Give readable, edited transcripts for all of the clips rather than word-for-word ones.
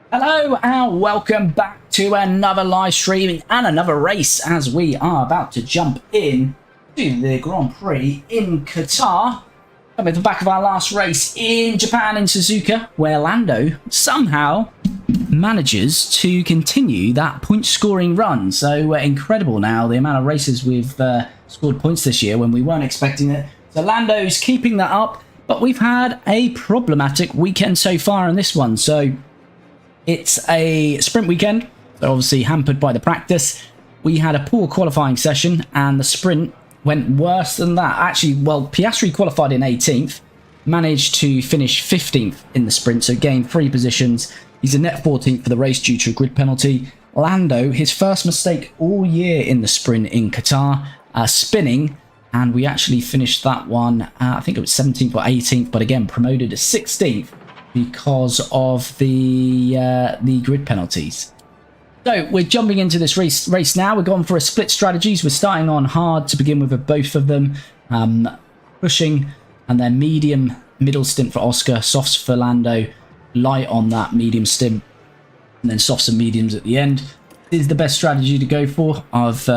Hello and welcome back to another live stream and another race as we are about to jump in to the Grand Prix in Qatar. Coming at the back of our last race in Japan in Suzuka, where Lando somehow manages to continue that point scoring run. So incredible now, the amount of races we've scored points this year when we weren't expecting it. So Lando's keeping that up, but we've had a problematic weekend so far in this one. So it's a sprint weekend, so obviously hampered by the practice. We had a poor qualifying session and the sprint went worse than that. Actually, well, Piastri qualified in 18th, managed to finish 15th in the sprint, so gained 3 positions. He's a net 14th for the race due to a grid penalty. Lando, his first mistake all year in the sprint in Qatar, spinning, and we actually finished that one, I think it was 17th or 18th, but again, promoted to 16th. Because of the grid penalties. So we're jumping into this race now. We're going for a split strategies. We're starting on hard to begin with both of them. Pushing and then medium, middle stint for Oscar, softs for Lando, light on that medium stint, and then softs and mediums at the end. This is the best strategy to go for. I've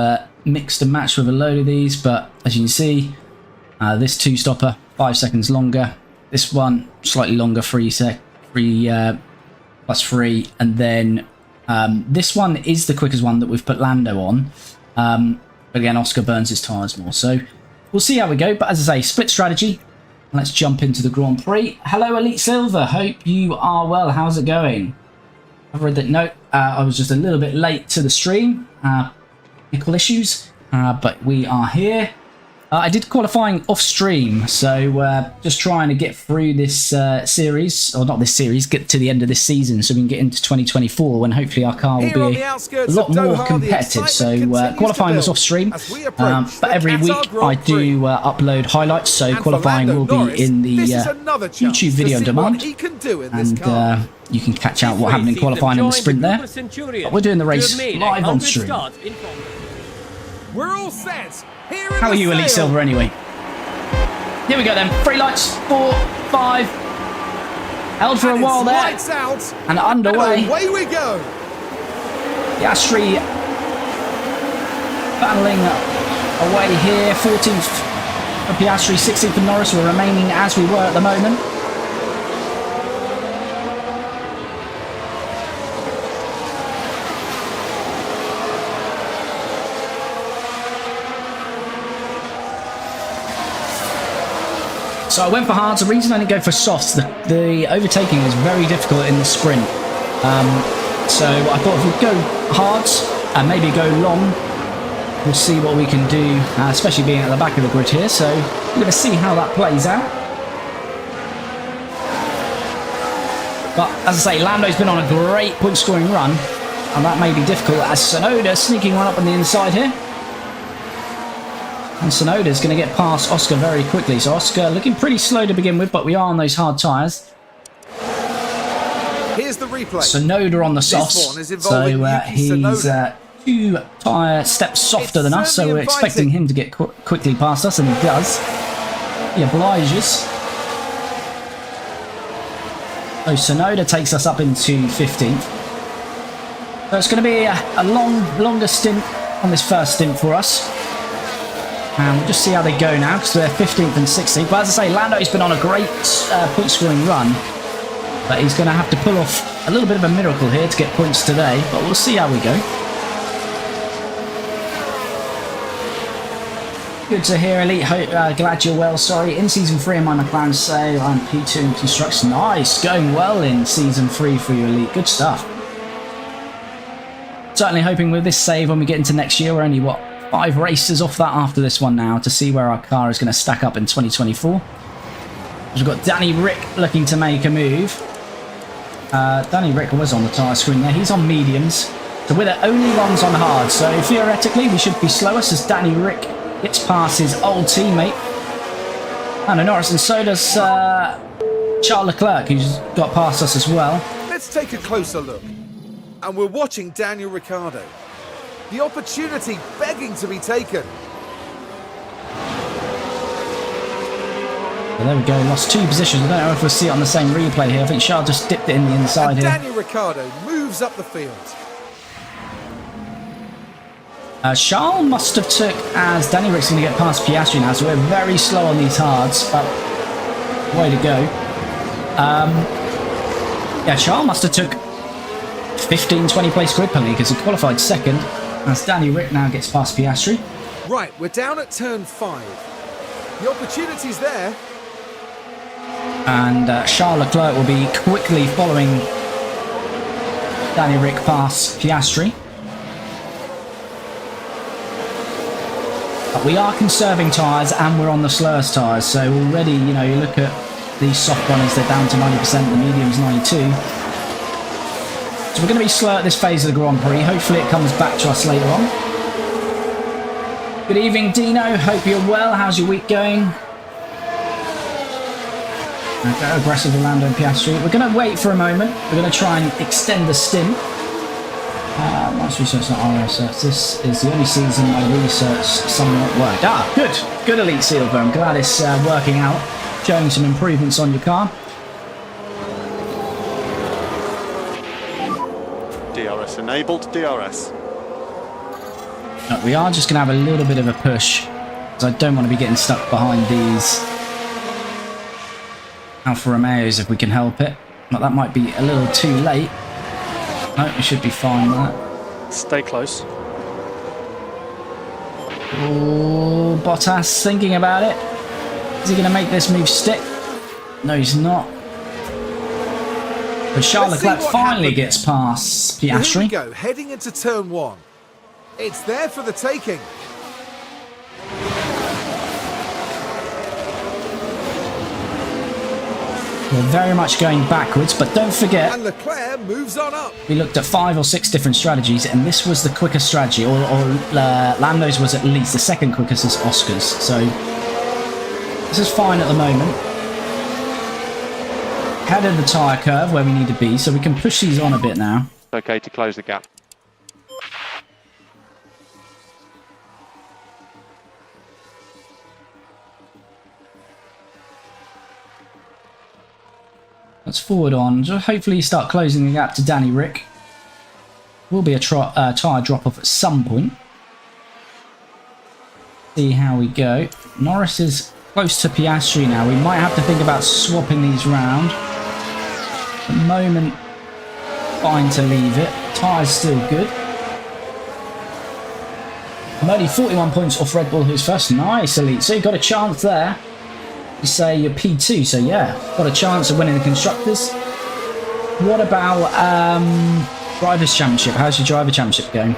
mixed and matched with a load of these, but as you can see, this 2-stopper, 5 seconds longer. This one, slightly longer, 3 plus 3. And then this one is the quickest one that we've put Lando on. But again, Oscar burns his tyres more. So we'll see how we go. But as I say, split strategy. Let's jump into the Grand Prix. Hello, Elite Silver. Hope you are well. How's it going? I've read that note. I was just a little bit late to the stream. Technical issues. But we are here. I did qualifying off stream, so just trying to get through this series, or not this series, get to the end of this season so we can get into 2024 when hopefully our car will be a lot more competitive. So qualifying was off stream, but every week I do upload highlights, so qualifying will be in the YouTube video on demand, and you can catch out what happened in qualifying and the sprint there. But we're doing the race live on stream. We're all set. How are you, Elite Silver, anyway? Here we go then. 3 lights, 4, 5. Held for a while there. And underway. Away we go. Piastri battling away here. 14th for Piastri, 16th for Norris. We're remaining as we were at the moment. So I went for hards. The reason I didn't go for softs, the overtaking is very difficult in the sprint. So I thought if we go hards and maybe go long, we'll see what we can do, especially being at the back of the grid here. So we're going to see how that plays out. But as I say, Lando's been on a great point scoring run, and that may be difficult as Tsunoda sneaking one up on the inside here. And Tsunoda's going to get past Oscar very quickly. So Oscar looking pretty slow to begin with, but we are on those hard tyres. Here's the replay. Tsunoda on the softs. So he's 2 tyre steps softer than us. So we're expecting him to get quickly past us, and he does. He obliges. So Tsunoda takes us up into 15th. So it's going to be a longer stint on this first stint for us. And we'll just see how they go now, because they're 15th and 16th. But as I say, Lando's been on a great point-scoring run. But he's going to have to pull off a little bit of a miracle here to get points today. But we'll see how we go. Good to hear, Elite. Glad you're well. Sorry, in Season 3 in my McLaren sale, I'm P2 in construction. Nice, going well in Season 3 for you, Elite. Good stuff. Certainly hoping with this save when we get into next year, we're only, 5 races off that after this one now to see where our car is going to stack up in 2024. We've got Danny Rick looking to make a move. Danny Rick was on the tyre screen there. He's on mediums. So we're the only ones on hard. So theoretically, we should be slowest as Danny Rick gets past his old teammate. Lando Norris, and so does Charles Leclerc, who's got past us as well. Let's take a closer look. And we're watching Daniel Ricciardo. The opportunity begging to be taken. So there we go, lost 2 positions. I don't know if we'll see it on the same replay here. I think Charles just dipped it in the inside And here. Daniel Ricciardo moves up the field. Charles must have took, as Danny Rick's going to get past Piastri now, so we're very slow on these hards, but way to go. Yeah, Charles must have took 15-20 place grid penalty because he qualified second, as Danny Rick now gets past Piastri. Right, we're down at turn 5. The opportunity's there. And Charles Leclerc will be quickly following Danny Rick past Piastri. But we are conserving tyres and we're on the slurs tyres, so already, you know, you look at these soft runners, they're down to 90%, the medium's 92%. So we're going to be slow at this phase of the Grand Prix. Hopefully it comes back to us later on. Good evening, Dino. Hope you're well. How's your week going? Okay, aggressive with Lando and Piastri. We're going to wait for a moment. We're going to try and extend the stint. Once research, not our research. This is the only season my research somewhat worked. Ah, good. Good, Elite Silver. I'm glad it's working out. Showing some improvements on your car. DRS enabled, DRS. We are just going to have a little bit of a push, because I don't want to be getting stuck behind these Alfa Romeos if we can help it. But that might be a little too late. No, we should be fine with that. Stay close. Oh, Bottas thinking about it. Is he going to make this move stick? No, he's not. But Charles Leclerc finally gets past Well, here we Piastri. go, heading into turn 1. It's there for the taking. We're very much going backwards, but don't forget, And Leclerc moves on up. we looked at 5 or 6 different strategies, and this was the quickest strategy, or Lando's was at least the second quickest as Oscar's. So this is fine at the moment. Head of the tyre curve where we need to be, so we can push these on a bit now. Okay to close the gap. Let's forward on. So hopefully start closing the gap to Danny Rick. Will be a tyre drop off at some point. See how we go. Norris is close to Piastri now. We might have to think about swapping these round. At the moment, fine to leave it. Tyre's still good. I'm only 41 points off Red Bull, who's first. Nice, Elite. So you got a chance there. You say you're P2, so yeah, got a chance of winning the constructors. What about drivers championship? How's your driver championship going?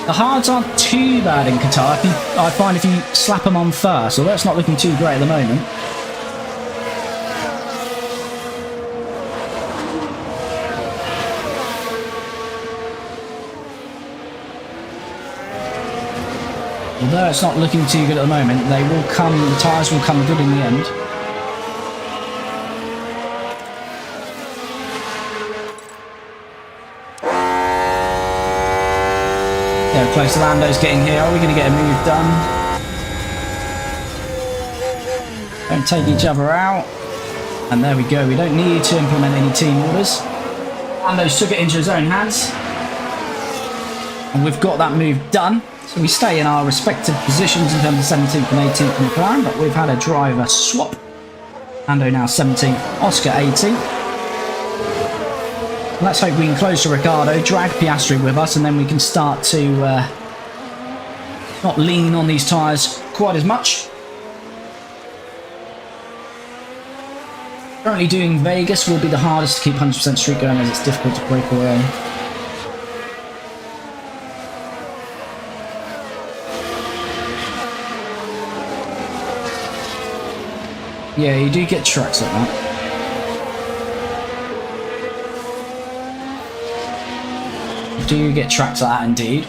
The hards aren't too bad in Qatar. I find if you slap them on first, although it's not looking too great at the moment. Although it's not looking too good at the moment, they will come. The tyres will come good in the end. Yeah, close to Lando's getting here. Are we going to get a move done? Don't take each other out. And there we go. We don't need to implement any team orders. Lando's took it into his own hands. And we've got that move done. So we stay in our respective positions in terms of 17th and 18th in McLaren, but we've had a driver swap. Lando now 17th, Oscar 18th. Let's hope we can close to Ricciardo, drag Piastri with us, and then we can start to not lean on these tyres quite as much. Currently doing Vegas will be the hardest to keep 100% streak going, as it's difficult to break away. Yeah, you do get tracks like that. You do get tracks like that indeed.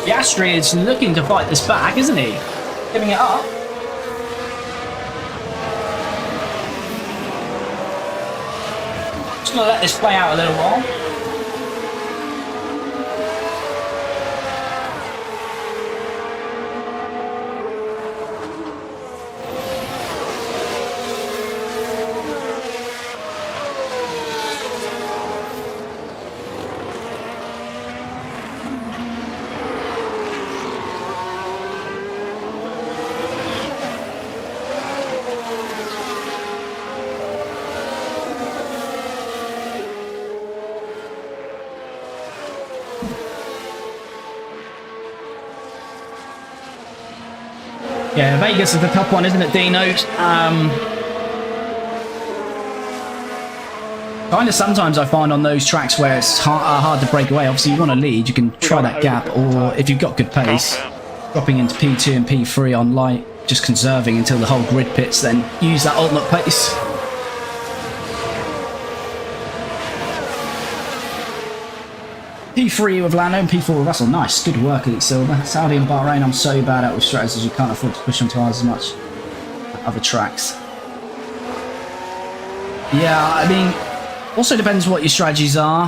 Piastri is looking to fight this back, isn't he? Giving it up. Just going to let this play out a little while. Yeah, Vegas is the tough one, isn't it, Dino? Kind of sometimes I find on those tracks where it's hard to break away. Obviously, you want to lead, you can try that gap, or if you've got good pace, dropping into P2 and P3 on light, just conserving until the whole grid pits, then use that ultimate pace. P3 with Lando and P4 with Russell. Nice, good work, Elite Silver. Saudi and Bahrain, I'm so bad at with strategies, you can't afford to push on tyres as much at other tracks. Yeah, I mean, also depends what your strategies are.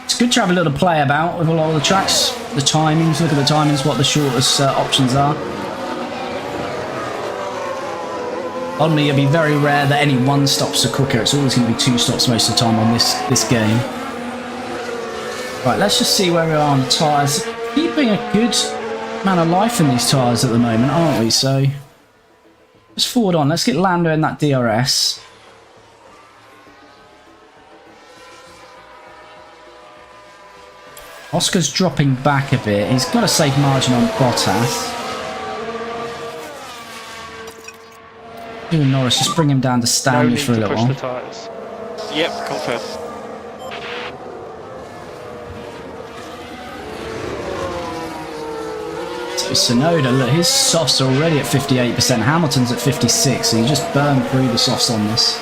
It's good to have a little play about with a lot of the tracks. The timings, look at the timings, what the shortest options are. On me, it'll be very rare that any one stops are quicker. It's always going to be 2 stops most of the time on this game. Right, let's just see where we are on the tyres. Keeping a good amount of life in these tyres at the moment, aren't we? So, let's forward on. Let's get Lando in that DRS. Oscar's dropping back a bit. He's got a safe margin on Bottas. You and Norris, just bring him down to stand for a little while. Yep, confirm. Tsunoda, look, his softs are already at 58%. Hamilton's at 56%, so you just burn through the softs on this.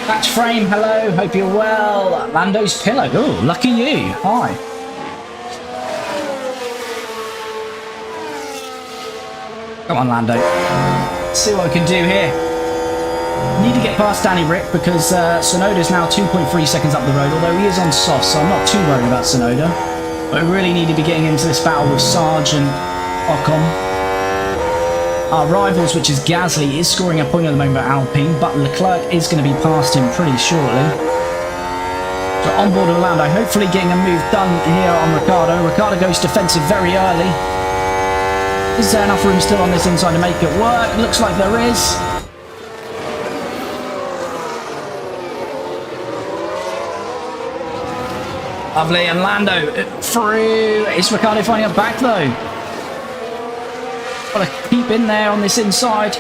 Match frame, hello, hope you're well. Lando's pillow, oh, lucky you, hi. Come on, Lando. Let's see what we can do here. Need to get past Danny Rick because Tsunoda's now 2.3 seconds up the road, although he is on soft, so I'm not too worried about Tsunoda. But we really need to be getting into this battle with Sarge and Ocon. Our rivals, which is Gasly, is scoring a point at the moment at Alpine, but Leclerc is going to be past him pretty shortly. So on board with Lando, hopefully getting a move done here on Ricciardo. Ricciardo goes defensive very early. Is there enough room still on this inside to make it work? Looks like there is. Lovely, and Lando through. Is Ricciardo finding us back though? Got to keep in there on this inside.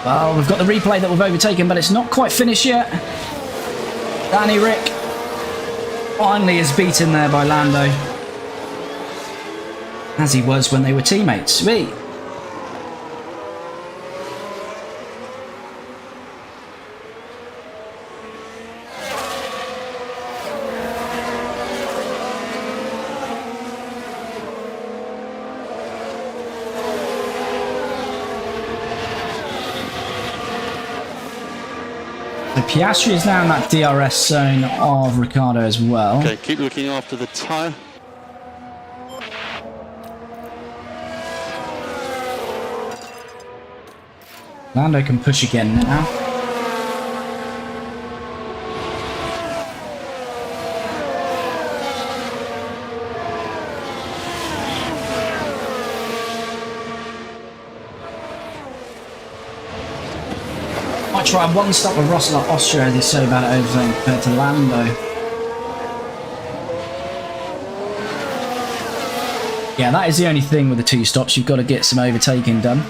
Well, we've got the replay that we've overtaken, but it's not quite finished yet. Danny Rick finally is beaten there by Lando, as he was when they were teammates. Sweet. So Piastri is now in that DRS zone of Ricciardo as well. Okay, keep looking after the tyre. Lando can push again now. Might try one stop with Russell at Austria as he's so bad at overtaking compared to Lando. Yeah, that is the only thing with the 2 stops. You've got to get some overtaking done.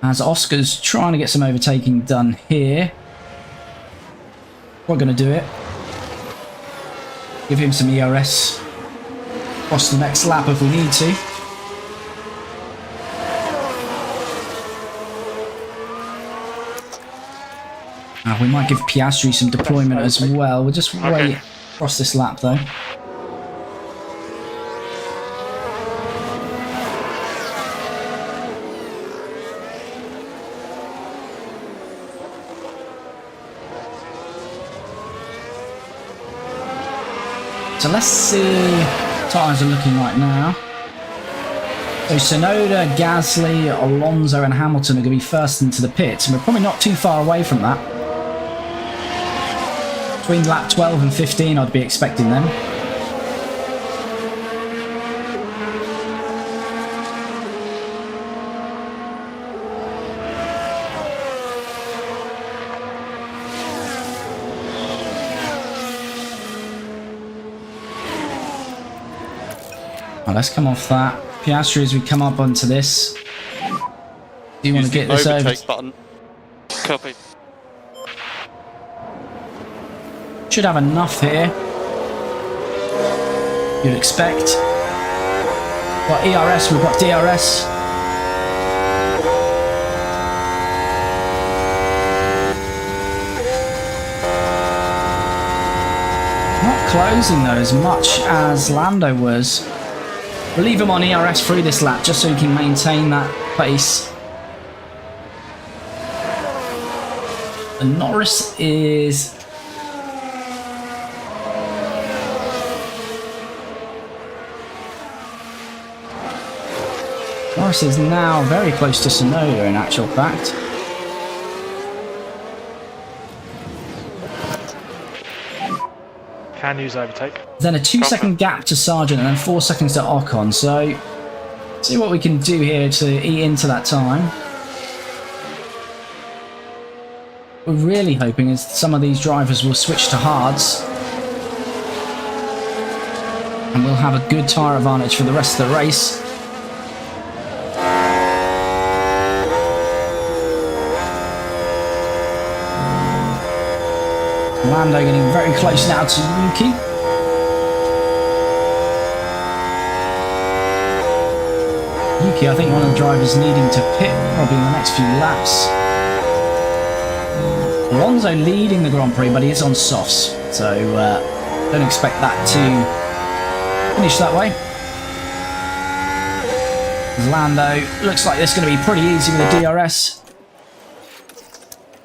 As Oscar's trying to get some overtaking done here. We're going to do it. Give him some ERS. cross the next lap if we need to. We might give Piastri some deployment as well. We'll just wait across this lap though. So let's see what tyres are looking like now. So Tsunoda, Gasly, Alonso and Hamilton are going to be first into the pits, and we're probably not too far away from that. Between lap 12 and 15 I'd be expecting them. Right, let's come off that. Piastri, as we come up onto this. Do you want to get this over? Button. Copy. Should have enough here. You'd expect. Got ERS, we've got DRS. Not closing though as much as Lando was. We'll leave him on ERS through this lap just so he can maintain that pace. And Norris is... Norris is now very close to Tsunoda in actual fact. Can use overtake. Then a 2-second gap to Sargent and then 4 seconds to Ocon. So, see what we can do here to eat into that time. We're really hoping is some of these drivers will switch to hards. And we'll have a good tyre advantage for the rest of the race. Lando getting very close now to Yuki. Yuki, I think one of the drivers needing to pit probably in the next few laps. Alonso leading the Grand Prix, but he is on softs, so don't expect that to finish that way. Lando looks like it's going to be pretty easy with the DRS.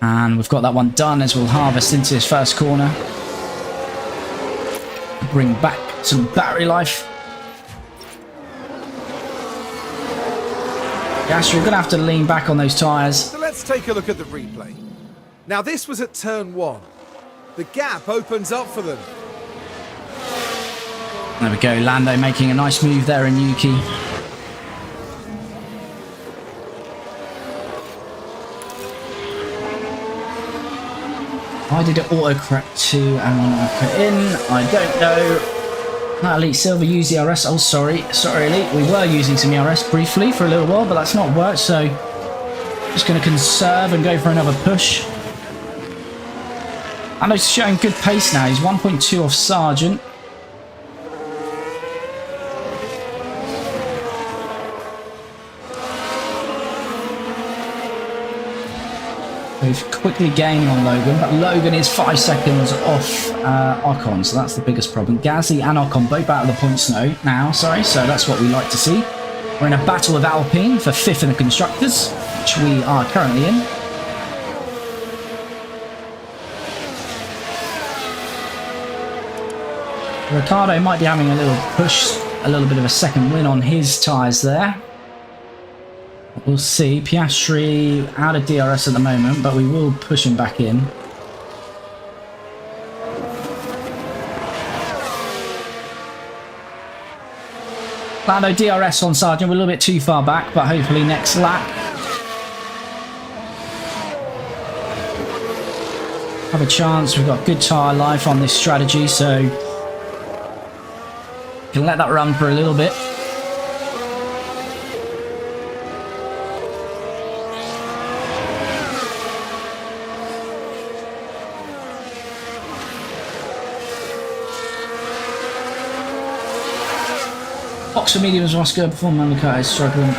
And we've got that one done as we'll harvest into this first corner. Bring back some battery life. Gasly, you're going to have to lean back on those tyres. So let's take a look at the replay. Now this was at turn 1. The gap opens up for them. There we go, Lando making a nice move there in Yuki. Why did it auto-correct to and when I put in? I don't know. That Elite Silver used ERS. Oh, sorry, Elite. We were using some ERS briefly for a little while, but that's not worked, so just going to conserve and go for another push. And he's showing good pace now. He's 1.2 off Sargent. We've quickly gained on Logan, but Logan is 5 seconds off Ocon, so that's the biggest problem. Gasly and Ocon both out of the points now, so that's what we like to see. We're in a battle with Alpine for 5th in the constructors, which we are currently in. Ricciardo might be having a little push, a little bit of a second win on his tyres there. We'll see. Piastri out of DRS at the moment, but we will push him back in. Lando DRS on Sargent. We're a little bit too far back, but hopefully next lap. Have a chance. We've got good tyre life on this strategy, so can let that run for a little bit. box for mediums, Oscar, before Malachi is struggling.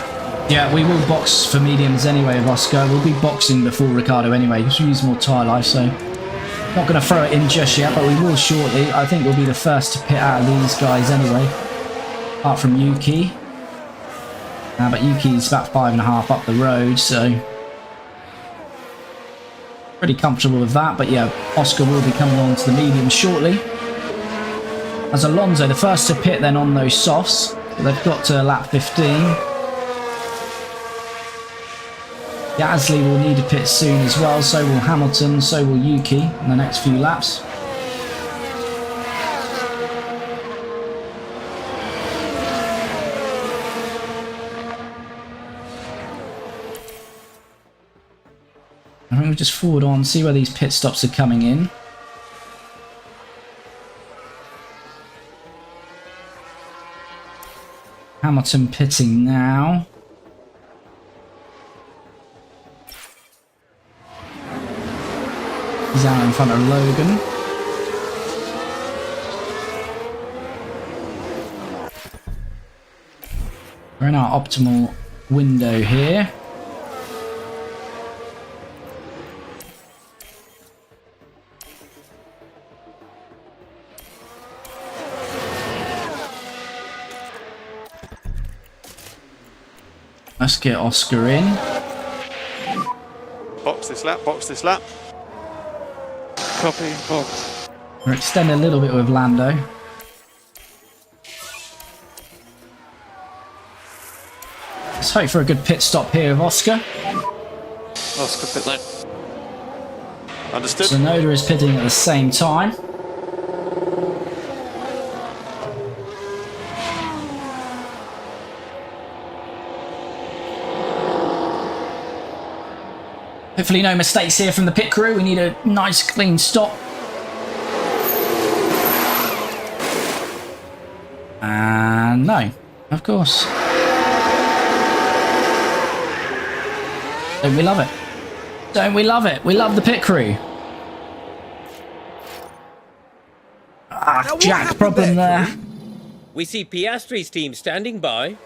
Yeah, we will box for mediums anyway of Oscar. We'll be boxing before Ricardo anyway, because we use more tyre life, so not going to throw it in just yet, but we will shortly. I think we'll be the first to pit out of these guys anyway, apart from Yuki. But Yuki's about 5.5 up the road, so pretty comfortable with that. But yeah, Oscar will be coming on to the mediums shortly. As Alonso, the first to pit then on those softs. So they've got to lap 15. Gasly will need a pit soon as well, so will Hamilton, so will Yuki in the next few laps. I think we'll just forward on, see where these pit stops are coming in. Hamilton pitting now. He's out in front of Logan. We're in our optimal window here. Let's get Oscar in. Box this lap, box this lap. Copy, box. We're extending a little bit with Lando. Let's hope for a good pit stop here with Oscar. Oscar pit lane. Understood. Tsunoda is pitting at the same time. Hopefully no mistakes here from the pit crew. We need a nice clean stop. And no, of course. Don't we love it? Don't we love it? We love the pit crew. Ah, Jack problem there. We see Piastri's team standing by.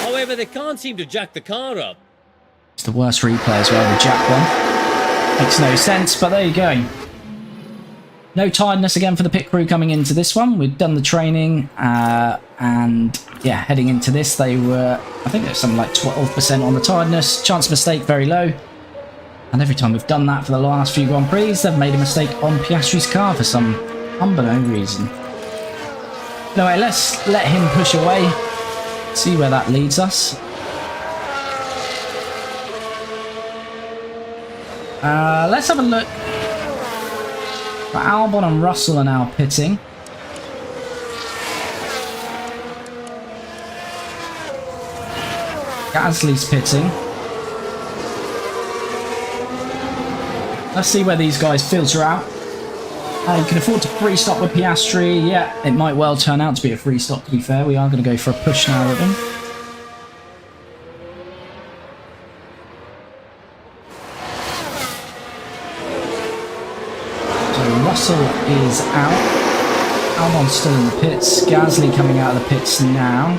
However, they can't seem to jack the car up. It's the worst replay as well, the Jack one. Makes no sense, but there you go. No tiredness again for the pit crew coming into this one. We've done the training, and yeah, heading into this, they were, I think there's something like 12% on the tiredness. Chance of mistake very low. And every time we've done that for the last few Grand Prix, they've made a mistake on Piastri's car for some unbeknown reason. Anyway, let's let him push away. See where that leads us. Let's have a look. Albon and Russell are now pitting. Gasly's pitting. Let's see where these guys filter out. You can afford to free stop with Piastri. Yeah, it might well turn out to be a free stop, to be fair. We are going to go for a push now with him. So Russell is out. Albon's still in the pits. Gasly coming out of the pits now.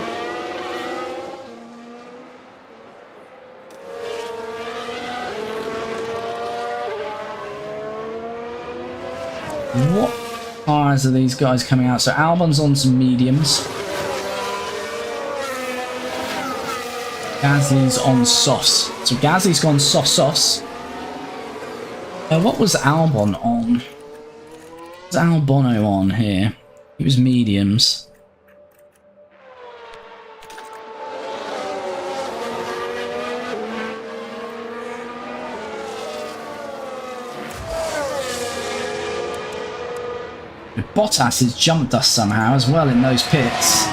What tyres are these guys coming out? So Albon's on some mediums. Gasly's on softs. So Gasly's gone softs. What was Albon on? What was Albono on here? He was mediums. Bottas has jumped us somehow as well in those pits.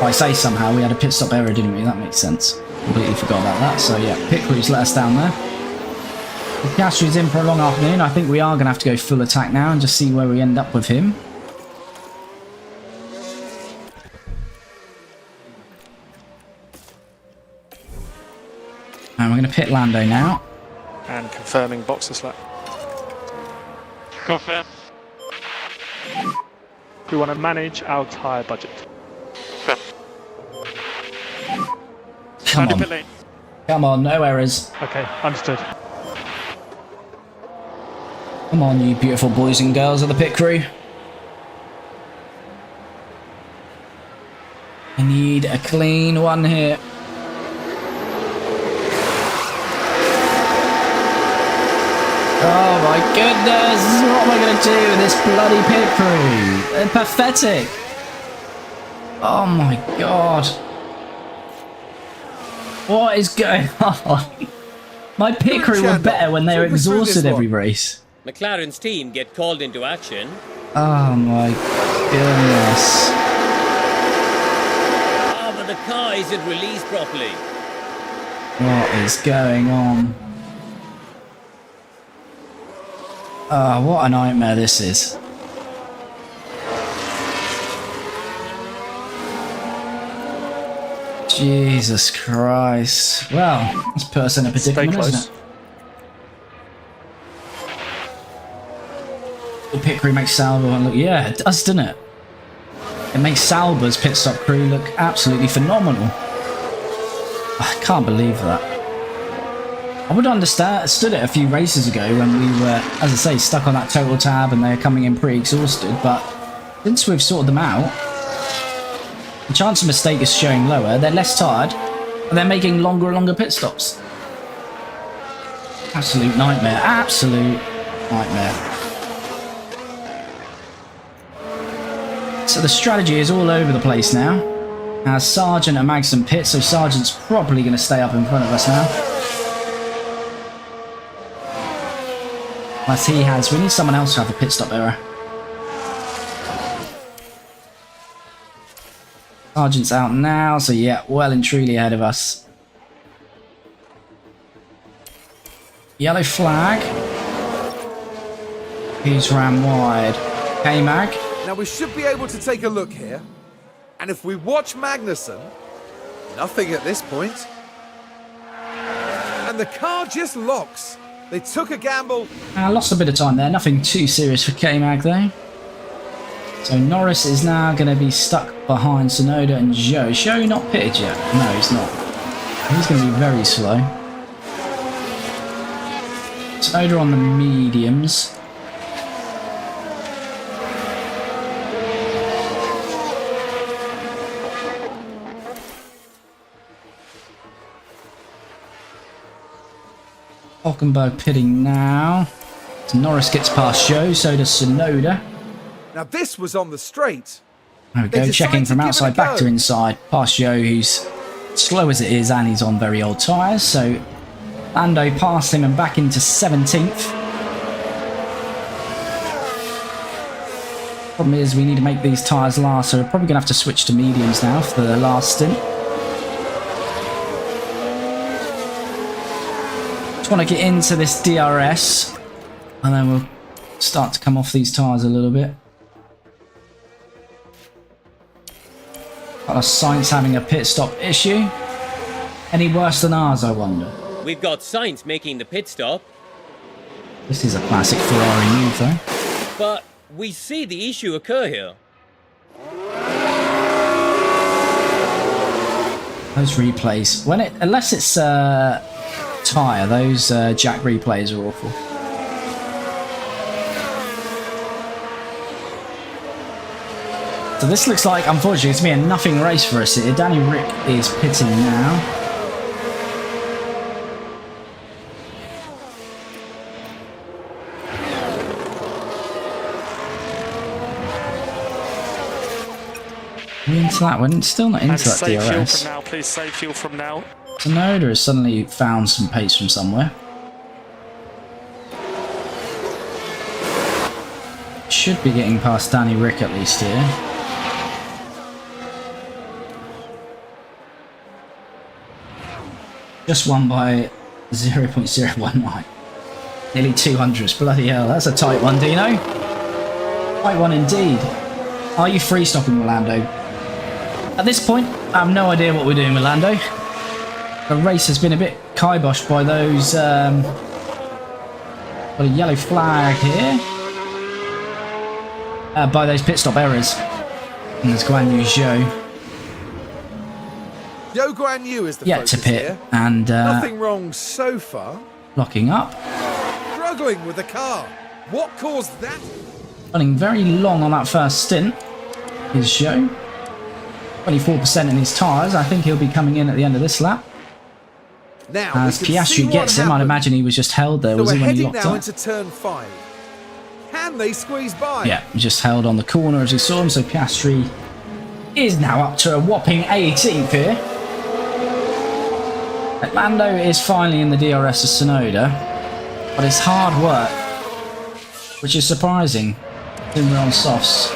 I say somehow, we had a pit stop error, didn't we? That makes sense. Completely forgot about that. So yeah, pit crew's let us down there. If Piastri's in for a long afternoon, I think we are going to have to go full attack now and just see where we end up with him. And we're going to pit Lando now. And confirming box this lap. Confirm. We want to manage our tyre budget. Come Pit on. lane. Come on, no errors. Okay, understood. Come on, you beautiful boys and girls of the pit crew. I need a clean one here. Oh my goodness, what am I going to do with this bloody pit crew? They're pathetic. Oh my god. What is going on? My pit crew were better when they were exhausted every race. McLaren's team get called into action. Oh my goodness. Ah, but the car isn't released properly. What is going on? Oh, what a nightmare this is. Jesus Christ. Well, this put us in a predicament, Stay close. isn't it? The pit crew makes Sauber look... Yeah, it does, doesn't it? It makes Sauber's pit stop crew look absolutely phenomenal. I can't believe that. I would understood it a few races ago when we were, as I say, stuck on that total tab and they're coming in pretty exhausted, but since we've sorted them out, the chance of mistake is showing lower, they're less tired, and they're making longer and longer pit stops. Absolute nightmare, absolute nightmare. So the strategy is all over the place now. As Sargent and Magson pit, so Sargent's probably going to stay up in front of us now. Unless he has. We need someone else to have a pit stop error. Sargent's out now, so yeah, well and truly ahead of us. Yellow flag. He's ran wide. K-Mag. Now we should be able to take a look here. And if we watch Magnussen, nothing at this point. And the car just locks. They took a gamble. Lost a bit of time there. Nothing too serious for K-Mag though. So Norris is now going to be stuck behind Tsunoda and Zhou. Zhou not pitted yet? No, he's not. He's going to be very slow. Tsunoda on the mediums. Hulkenberg pitting now. So Norris gets past Zhou, so does Tsunoda. Now this was on the straight. There we go, checking from outside back to inside. Past Zhou, who's slow as it is, and he's on very old tyres. So Lando passed him and back into 17th. Problem is, we need to make these tyres last, so we're probably going to have to switch to mediums now for the last stint. Just want to get into this DRS, and then we'll start to come off these tyres a little bit. Got a Sainz having a pit stop issue. Any worse than ours, I wonder? We've got Sainz making the pit stop, This is a classic Ferrari move, though. but we see the issue occur here. Those replays, unless it's tyre, those jack replays are awful. So this looks like, unfortunately, it's going to be a nothing race for us here. Danny Rick is pitting now. We're into that one, still not into And that save fuel DRS. from now, please. Save fuel from now. Tsunoda has suddenly found some pace from somewhere. Should be getting past Danny Rick at least here. Just won by 0.019. Nearly 200s. Bloody hell, that's a tight one, Dino. Tight one indeed. Are you free stopping Lando? At this point, I have no idea what we're doing with Lando. The race has been a bit kiboshed by those... got a yellow flag here. by those pit stop errors. And there's Guan Yu's Zhou Yo Guan Yu is the yet to focus pit here. and Nothing wrong so far. locking up. Struggling with the car. What caused that? Running very long on that first stint is Zhou. 24% in his tyres. I think he'll be coming in at the end of this lap. Now As we can see Piastri what gets him, I'd happened. imagine he was just held there, So was we're he, when he heading locked now up? into turn 5. Can they squeeze by? Yeah, just held on the corner as we saw him, so Piastri is now up to a whopping 18th here. Lando is finally in the DRS of Tsunoda, but it's hard work, which is surprising. Then we're on softs.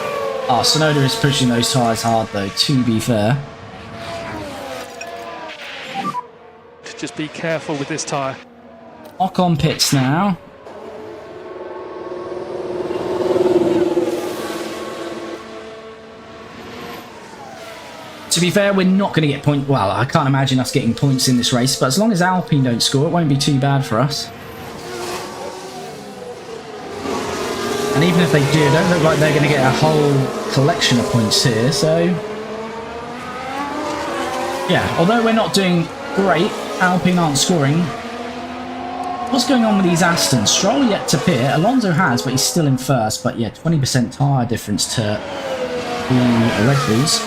Oh, Tsunoda is pushing those tyres hard though, to be fair. Just be careful with this tyre. Ocon pits now. To be fair, we're not going to get points. Well, I can't imagine us getting points in this race, but as long as Alpine don't score, it won't be too bad for us. And even if they do, it don't look like they're going to get a whole collection of points here, so... Yeah, although we're not doing great, Alpine aren't scoring. What's going on with these Astons? Stroll yet to pit. Alonso has, but he's still in first. But yeah, 20% tyre difference to the Red Bulls.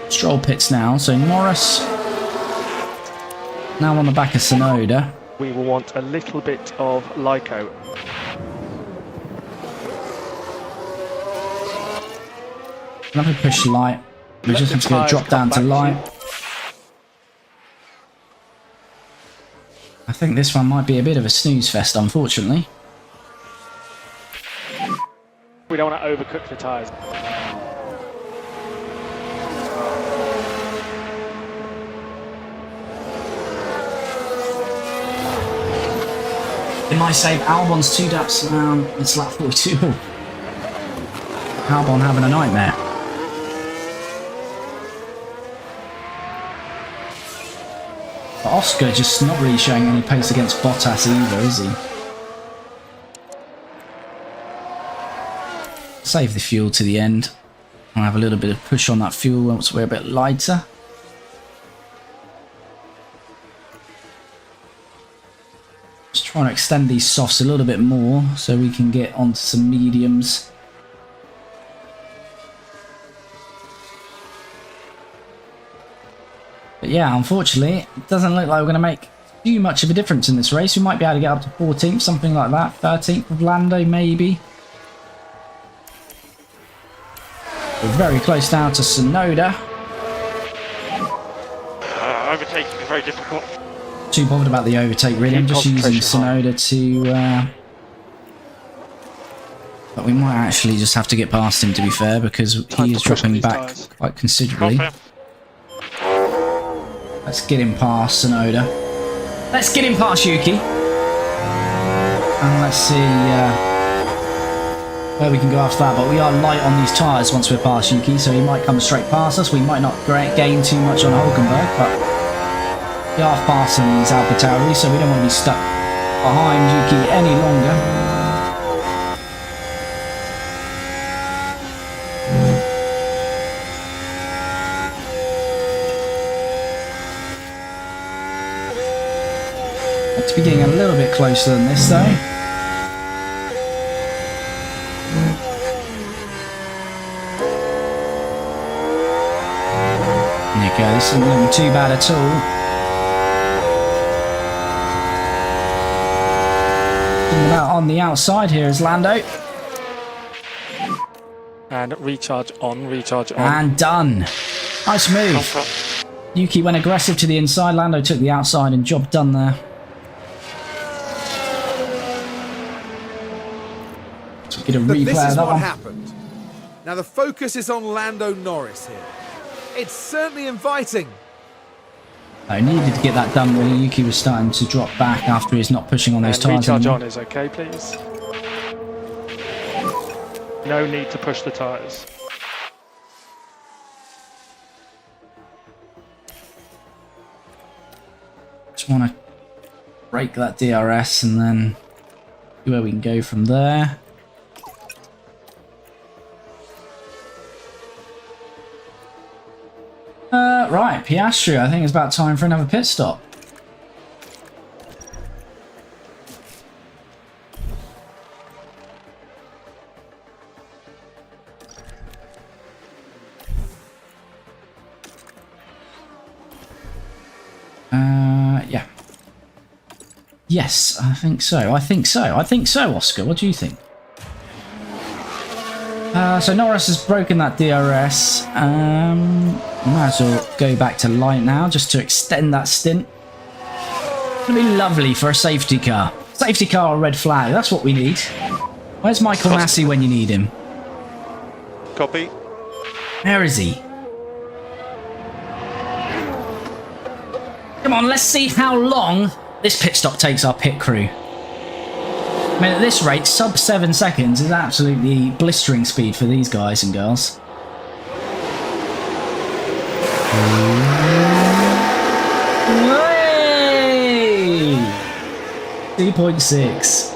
Stroll pits now, so Norris now on the back of Tsunoda. We will want a little bit of Lyco. Another push light. We Let just the have to go tyres drop down come to back to light. I think this one might be a bit of a snooze fest, unfortunately. We don't want to overcook the tyres. It might save Albon's 2 laps around. It's lap 42. Albon having a nightmare. But Oscar just not really showing any pace against Bottas either, is he? Save the fuel to the end. I'll have a little bit of push on that fuel once we're a bit lighter. Just trying to extend these softs a little bit more so we can get onto some mediums. But yeah, unfortunately, it doesn't look like we're going to make too much of a difference in this race. We might be able to get up to 14th, something like that. 13th of Lando, maybe. We're very close now to Tsunoda. Overtaking is very difficult. Too bothered about the overtake, really. I'm just using Tsunoda to... But we might actually just have to get past him, to be fair, because he is dropping back quite considerably. Let's get him past Tsunoda. Let's get him past Yuki. And let's see where we can go after that. But we are light on these tyres once we're past Yuki, so he might come straight past us. We might not gain too much on Hulkenberg, but we are passing these AlphaTauri, so we don't want to be stuck behind Yuki any longer. To be getting a little bit closer than this though. There you go, this isn't looking too bad at all. About on the outside here is Lando. And recharge on, recharge on. And done. Nice move. Yuki went aggressive to the inside, Lando took the outside and job done there. Get a replay this is of that what one. happened. Now the focus is on Lando Norris here. It's certainly inviting. I needed to get that done when Yuki was starting to drop back after he's not pushing on those And tyres recharge anymore. on is okay, please. No need to push the tyres. Just want to break that DRS and then see where we can go from there. Right, Piastri, I think it's about time for another pit stop. Yeah. Yes, I think so. I think so. I think so, Oscar. What do you think? So Norris has broken that DRS. Might as well go back to light now, just to extend that stint. It's going to be lovely for a safety car. Safety car or red flag, that's what we need. Where's Michael Massey when you need him? Copy. Where is he? Come on, let's see how long this pit stop takes our pit crew. I mean, at this rate, sub 7 seconds is absolutely blistering speed for these guys and girls. Way! 2.6.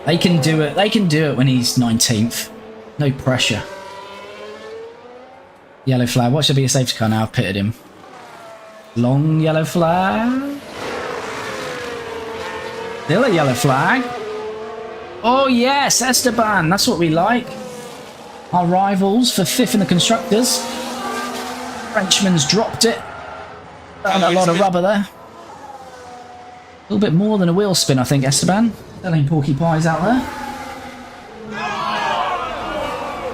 They can do it. They can do it when he's 19th. No pressure. Yellow flag. What should be a safety car now? I've pitted him. Long yellow flag. Still a yellow flag. Oh yes, Esteban. That's what we like. Our rivals for 5th in the constructors. Frenchman's dropped it. Found a lot of rubber there. A little bit more than a wheel spin, I think, Esteban. Selling porcupines out there.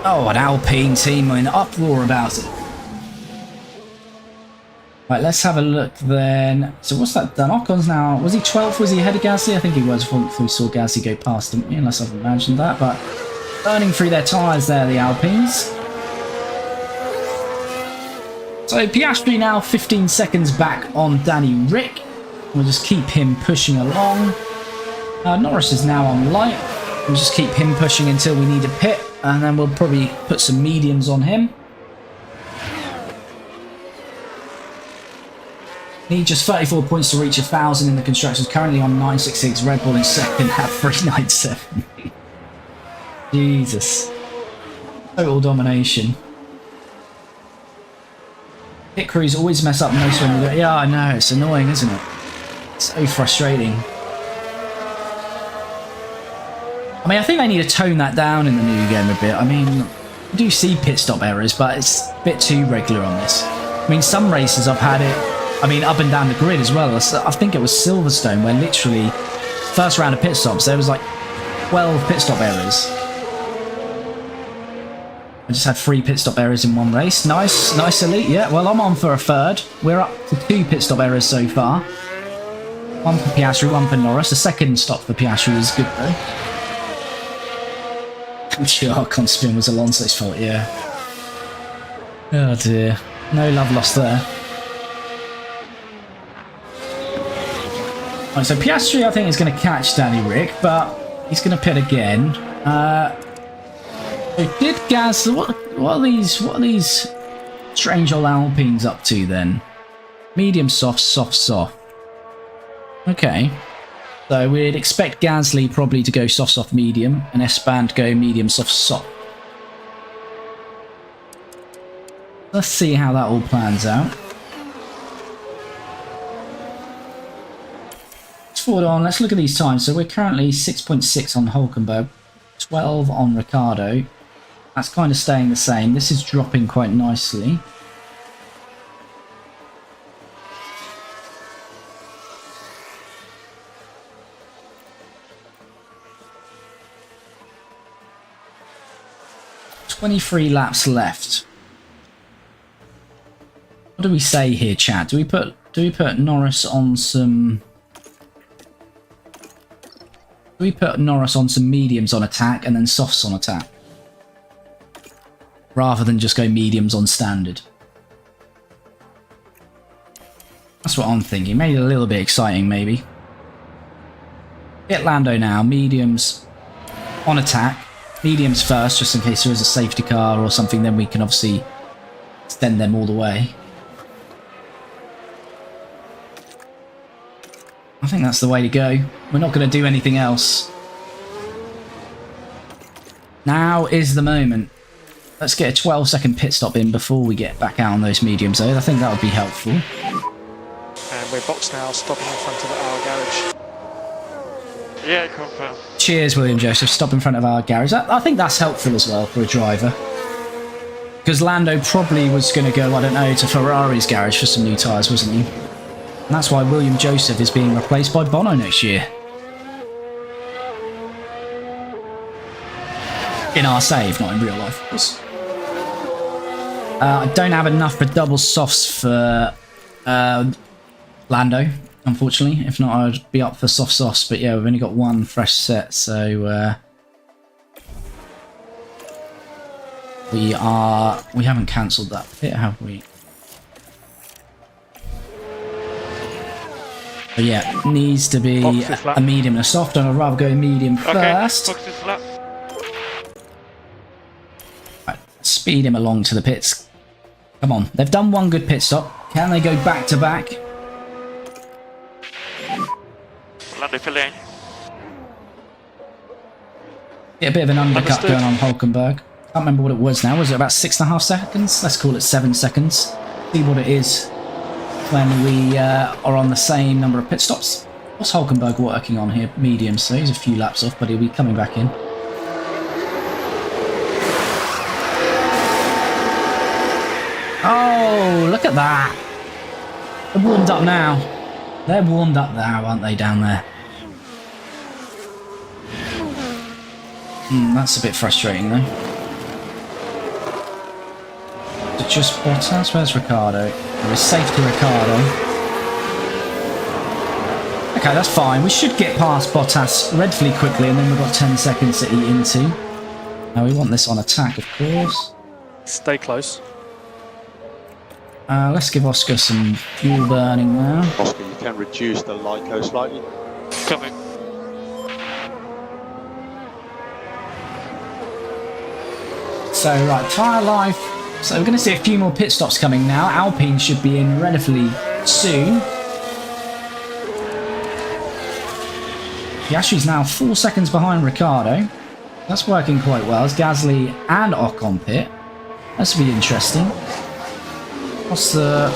Oh, an Alpine team are in uproar about it. Right, let's have a look then. So what's that done? Ocon's now, was he 12th? Was he ahead of Gasly? I think he was before we saw Gasly go past him, unless I've imagined that. But burning through their tyres there, the Alpines. So Piastri now 15 seconds back on Danny Rick. We'll just keep him pushing along. Norris is now on light. We'll just keep him pushing until we need a pit. And then we'll probably put some mediums on him. Need just 34 points to reach 1,000 in the constructors. Currently on 966. Red Bull in second at 397. Jesus. Total domination. Pit crews always mess up most when you do. Yeah, I know. It's annoying, isn't it? So frustrating. I mean, I think they need to tone that down in the new game a bit. I mean, you do see pit stop errors, but it's a bit too regular on this. I mean, some races I've had it. I mean, up and down the grid as well. I think it was Silverstone where literally first round of pit stops, there was like 12 pit stop errors. I just had 3 pit stop errors in one race. Nice, nice elite. Yeah, well, I'm on for a third. We're up to 2 pit stop errors so far. 1 for Piastri, 1 for Norris. The second stop for Piastri was good though. I'm sure our spin was Alonso's fault, yeah. Oh dear. No love lost there. Right, so Piastri, I think, is going to catch Danny Rick, but he's going to pit again. So did Gaz? What are these strange old Alpines up to then? Medium, soft, soft, soft. Okay. So we'd expect Gasly probably to go soft, soft, medium, and Esteban to go medium, soft, soft. Let's see how that all plans out. Forward on, let's look at these times. So we're currently 6.6 on Hulkenberg, 12 on Ricciardo. That's kind of staying the same. This is dropping quite nicely. "23 laps left." What do we say here, chat? Do we put Norris on some? We put Norris on some mediums on attack and then softs on attack, rather than just go mediums on standard. That's what I'm thinking. Made it a little bit exciting, maybe. Get Lando now. Mediums on attack. Mediums first, just in case there is a safety car or something. Then we can obviously extend them all the way. I think that's the way to go. We're not going to do anything else. Now is the moment. let's get a 12-second pit stop in before we get back out on those mediums, though. I think that would be helpful. And we're boxed now, stopping in front of our garage. Yeah, confirm. Cheers, William Joseph. Stop in front of our garage. I think that's helpful as well for a driver. Because Lando probably was going to go, I don't know, to Ferrari's garage for some new tyres, wasn't he? And that's why William Joseph is being replaced by Bono next year. In our save, not in real life, of course. I don't have enough for double softs for Lando, unfortunately. If not, I'd be up for soft softs. But yeah, we've only got one fresh set, so we haven't cancelled that pit, have we? But yeah, needs to be a medium and a soft, and I'd rather go medium first. Okay, box is flat. Right, speed him along to the pits. Come on, they've done one good pit stop. Can they go back to back? Lando filling. Get a bit of an undercut going on Hulkenberg. Can't remember what it was now. Was it about 6.5 seconds? Let's call it 7 seconds. See what it is when we are on the same number of pit stops. What's Hulkenberg working on here? Medium, so he's a few laps off, but he'll be coming back in. Oh, look at that. They're warmed up now. They're warmed up now, aren't they, down there? That's a bit frustrating, though. Is it just Bottas? Where's Ricciardo? We're safe to Ricciardo. Okay, that's fine. We should get past Bottas relatively quickly, and then we've got 10 seconds to eat into. Now, we want this on attack, of course. Stay close. Let's give Oscar some fuel burning now. Oscar, you can reduce the Lyco slightly. Coming. So, right, tyre life. So we're going to see a few more pit stops coming now. Alpine should be in relatively soon. Piastri's now 4 seconds behind Ricciardo. That's working quite well. It's Gasly and Ocon pit. This will be interesting. What's the...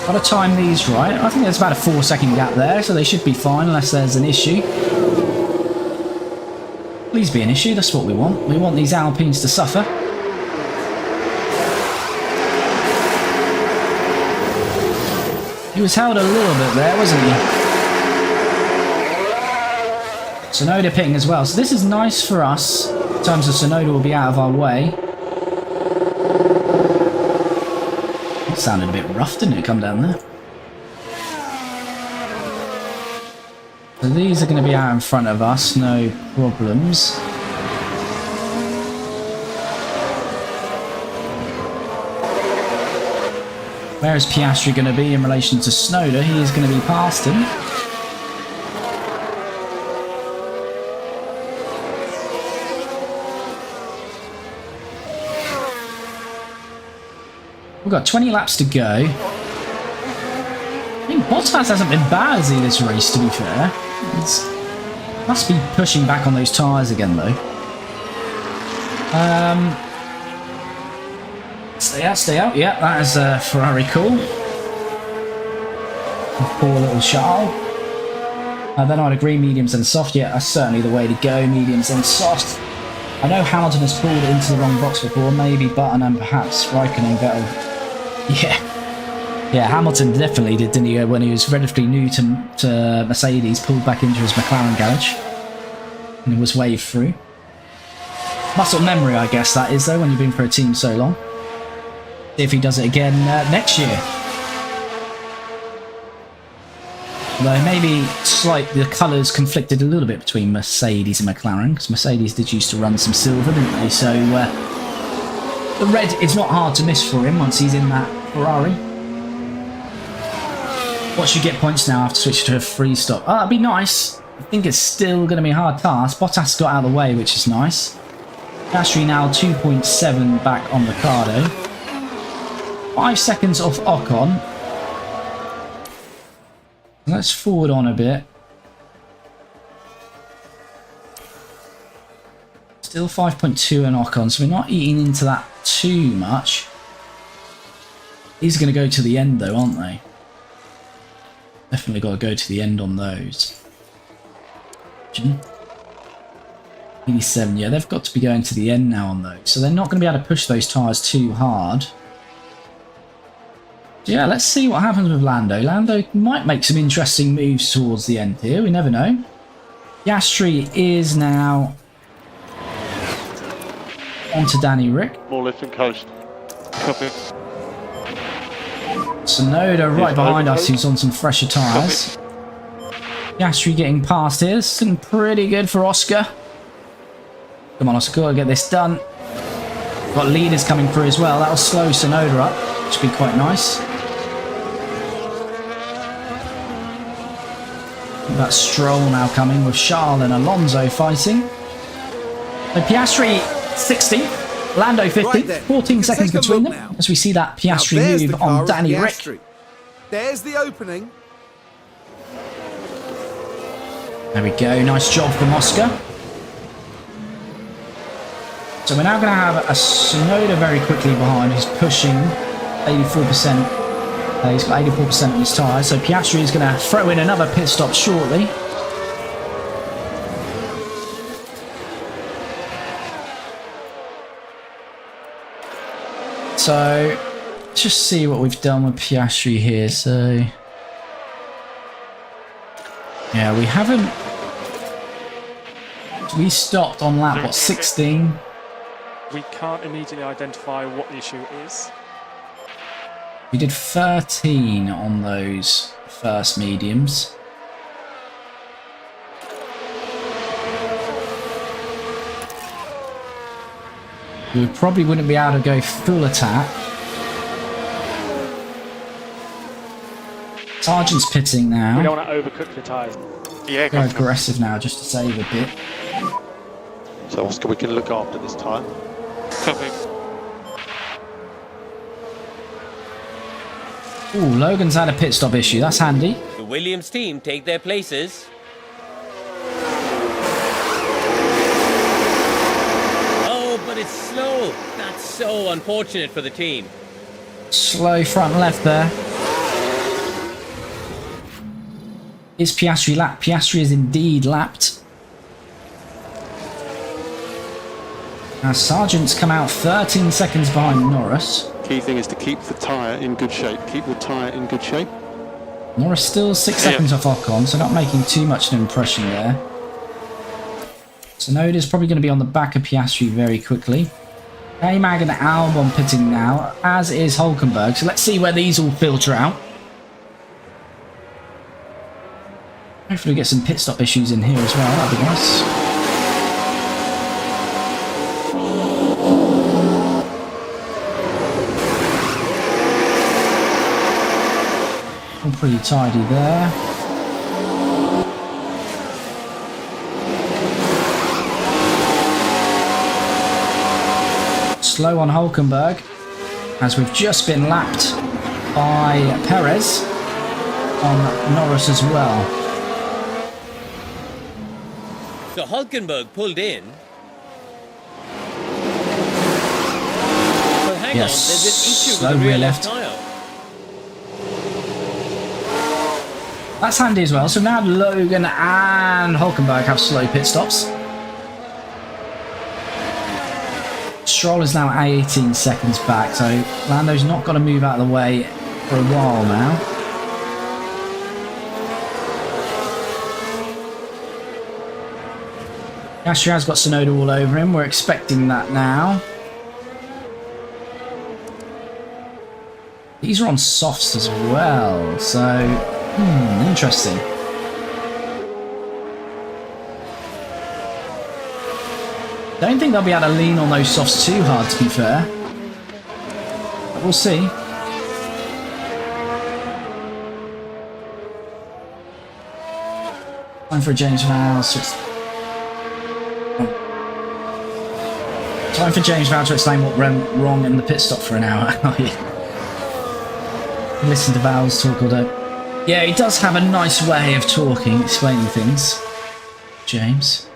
Gotta time these right. I think there's about a 4-second gap there, so they should be fine unless there's an issue. Please be an issue, that's what we want. We want these Alpines to suffer. He was held a little bit there, wasn't he? Tsunoda pitting as well. So this is nice for us. In terms of Tsunoda will be out of our way. That sounded a bit rough, didn't it, come down there? So these are going to be out in front of us, no problems. Where is Piastri going to be in relation to Tsunoda? He is going to be past him. We've got 20 laps to go. I think Bottas hasn't been bad, has he, this race, to be fair. Must be pushing back on those tyres again, though. Stay out, stay out. Yeah, that is a Ferrari call. Poor little Charles. Then I'd agree, mediums and soft. Yeah, that's certainly the way to go, mediums and soft. I know Hamilton has pulled it into the wrong box before. Maybe Button and perhaps Raikkonen, Vettel. Yeah, Hamilton definitely did, didn't he, when he was relatively new to Mercedes, pulled back into his McLaren garage and it was waved through. Muscle memory, I guess that is, though, when you've been for a team so long. See if he does it again next year. Though maybe the colours conflicted a little bit between Mercedes and McLaren, because Mercedes did used to run some silver, didn't they? So the red is not hard to miss for him once he's in that Ferrari. What should get points now after switching to a free stop? Oh, that'd be nice. I think it's still going to be a hard task. Bottas got out of the way, which is nice. Piastri now 2.7 back on Ricciardo. 5 seconds off Ocon. Let's forward on a bit. Still 5.2 and knock on, so we're not eating into that too much. These are going to go to the end though, aren't they? Definitely got to go to the end on those. 87, yeah, they've got to be going to the end now on those. So they're not going to be able to push those tyres too hard. So yeah, let's see what happens with Lando. Lando might make some interesting moves towards the end here, we never know. Piastri is now onto Danny Rick. More lift and coast. Copy. Sonoda right behind us, who's on some fresher tyres. Piastri getting past here. This is looking pretty good for Oscar. Come on, Oscar, gotta get this done. Got leaders coming through as well. That'll slow Sonoda up, which will be quite nice. We've got Stroll now coming with Charles and Alonso fighting. So Piastri 60th. Lando 50, Right then, 14 seconds take a between look them now. as we see that Now Piastri there's the move car on of Danny Rick. Piastri. There's the opening. There we go, nice job from Oscar. So we're now going to have a Sonoda very quickly behind, who's pushing 84%. He's got 84% on his tyres, so Piastri is going to throw in another pit stop shortly. So, let's just see what we've done with Piastri here. So, yeah, we haven't. We stopped on lap, what, 16? We can't immediately identify what the issue is. We did 13 on those first mediums. We probably wouldn't be able to go full attack. Sargent's pitting now. We don't want to overcook the tyres. Yeah, Go confirm. aggressive now just to save a bit. So Oscar, we can look after this time. Copy. Ooh, Logan's had a pit stop issue. That's handy. The Williams team take their places. Oh, but it's slow. That's so unfortunate for the team. Slow front left there. Is Piastri lapped? Piastri is indeed lapped. Now Sargent's come out 13 seconds behind Norris. Key thing is to keep the tyre in good shape. Keep the tyre in good shape. Norris still 6 seconds off Ocon, so not making too much of an impression there. Tsunoda's probably going to be on the back of Piastri very quickly. K-Mag and Albon pitting now, as is Hulkenberg. So let's see where these all filter out. Hopefully we get some pit stop issues in here as well, that'd be nice. All pretty tidy there. Slow on Hulkenberg, as we've just been lapped by Perez on Norris as well. So Hulkenberg pulled in. But hang Yes, on, there's an issue slow with the rear rear left. left tyre. That's handy as well. So now Logan and Hulkenberg have slow pit stops. Stroll is now 18 seconds back, so Lando's not got to move out of the way for a while now. Piastri has got Tsunoda all over him. We're expecting that now. These are on softs as well, so interesting. Don't think they'll be able to lean on those softs too hard, to be fair. But we'll see. Time for James Vowell. Time for James Vowell to explain what went wrong in the pit stop for an hour. Listen to Vowell's talk all day. Yeah, he does have a nice way of talking, explaining things. James.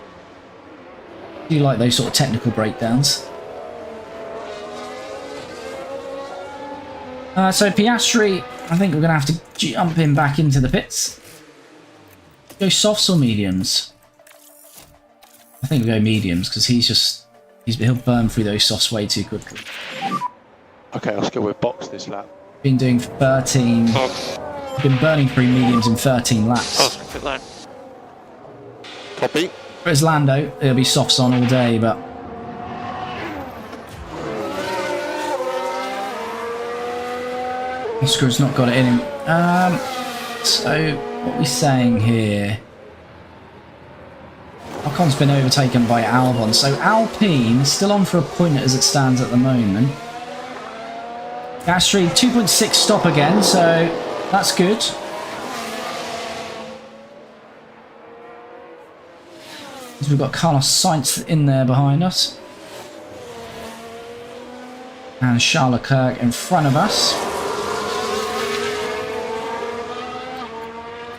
Do you like those sort of technical breakdowns? So Piastri, I think we're going to have to jump him back into the pits. Go softs or mediums? I think we'll go mediums because he'll burn through those softs way too quickly. Okay, let's go with box this lap. Been doing 13. Box. Been burning through mediums in 13 laps. Box, pit lane. Copy. Whereas Lando, it'll be softs on all day, but Oscar's not got it in him. So what are we saying here? Ocon's been overtaken by Albon, so Alpine is still on for a point as it stands at the moment. Piastri 2.6 stop again, so that's good. We've got Carlos Sainz in there behind us. And Charles Leclerc in front of us.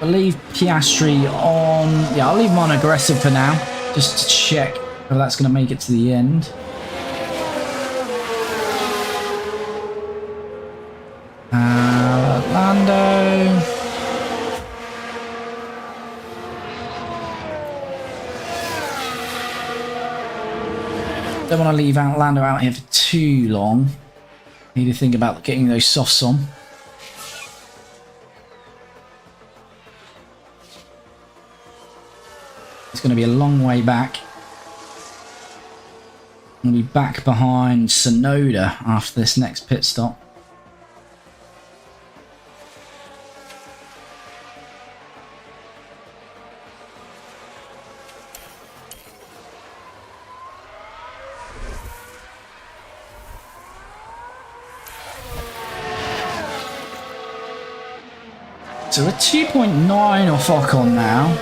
I'll leave Piastri on... Yeah, I'll leave him on aggressive for now. Just to check if that's going to make it to the end. Lando... Don't want to leave Lando out here for too long. Need to think about getting those softs on. It's going to be a long way back. We'll be back behind Tsunoda after this next pit stop. So we're 2.9 off Ocon now.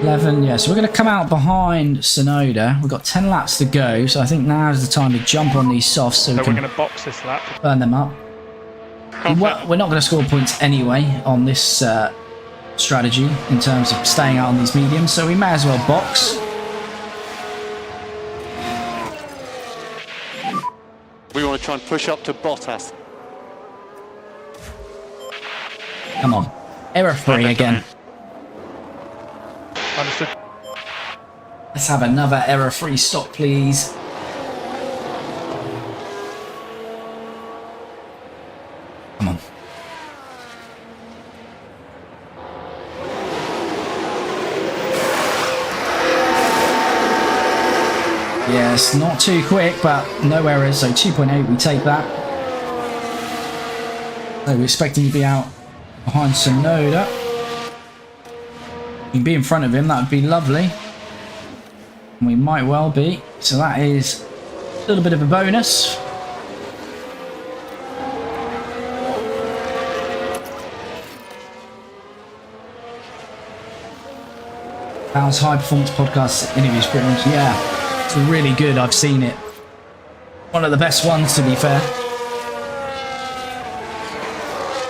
11, yeah, so we're going to come out behind Tsunoda. We've got 10 laps to go, so I think now is the time to jump on these softs so we we're can going to box this lap. burn them up. We're not going to score points anyway on this strategy in terms of staying out on these mediums, so we may as well box. We want to try and push up to Bottas. Come on. Error free again. Understood. Let's have another error free stop, please. Come on. Yes, not too quick, but no errors, so 2.8, we take that. So we're expecting to be out behind Tsunoda. You can be in front of him, that would be lovely. And we might well be. So that is a little bit of a bonus. Val's High Performance Podcast interviews, pretty much. Yeah, it's really good. I've seen it. One of the best ones, to be fair.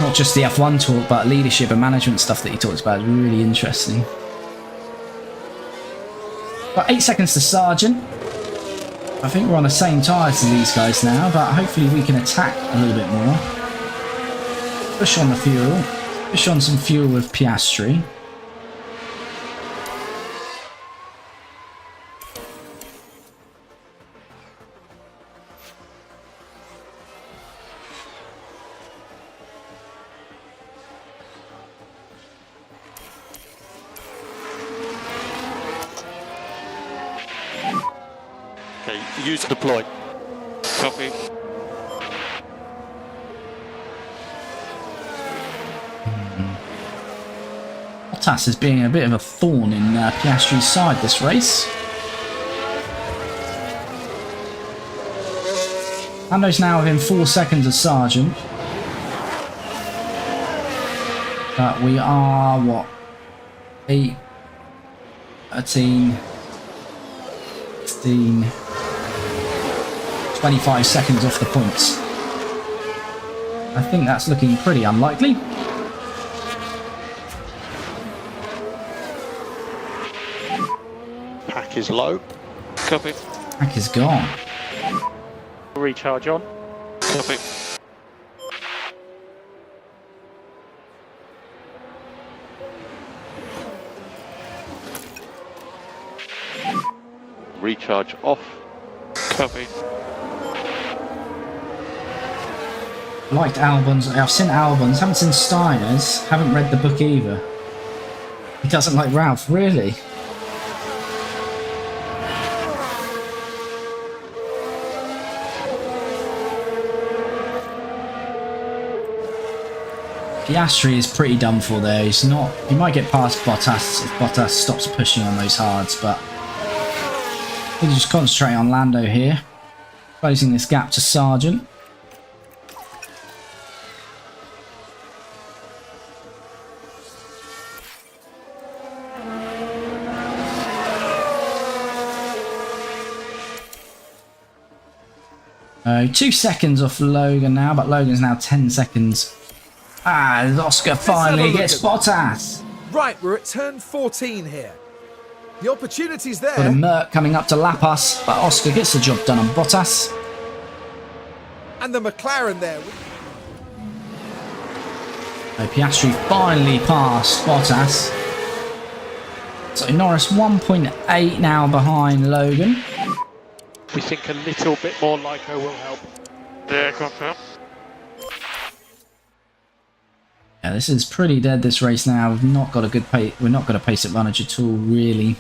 Not just the F1 talk, but leadership and management stuff that he talks about is really interesting. Got 8 seconds to Sargent. I think we're on the same tyres as these guys now, but hopefully we can attack a little bit more. Push on the fuel. Push on some fuel with Piastri. Use deploy. Copy. Bottas is being a bit of a thorn in Piastri's side this race. Lando's now within 4 seconds of Sargent. But we are, what? 8, 13, 16, 25 seconds off the points. I think that's looking pretty unlikely. Pack is low. Copy. Track is gone. Recharge on. Copy. Recharge off. Copy. Liked Albans. I've seen Albans. Haven't seen Steiner's. Haven't read the book either. He doesn't like Ralph, really. Piastri is pretty done for there. He's not. He might get past Bottas if Bottas stops pushing on those hards, but we can just concentrate on Lando here, closing this gap to Sargent. Oh, 2 seconds off Logan now, but Logan's now 10 seconds. Ah, Oscar finally gets Bottas. Right, we're at turn 14 here. The opportunity's Got a there. Merc coming up to lap us, but Oscar gets the job done on Bottas. And the McLaren there. So Piastri finally passed Bottas. So Norris 1.8 now behind Logan. We think a little bit more Lyco will help. Yeah, confirm. Yeah, this is pretty dead, this race now. We've not got a good pace. We're not got a pace advantage at all, really.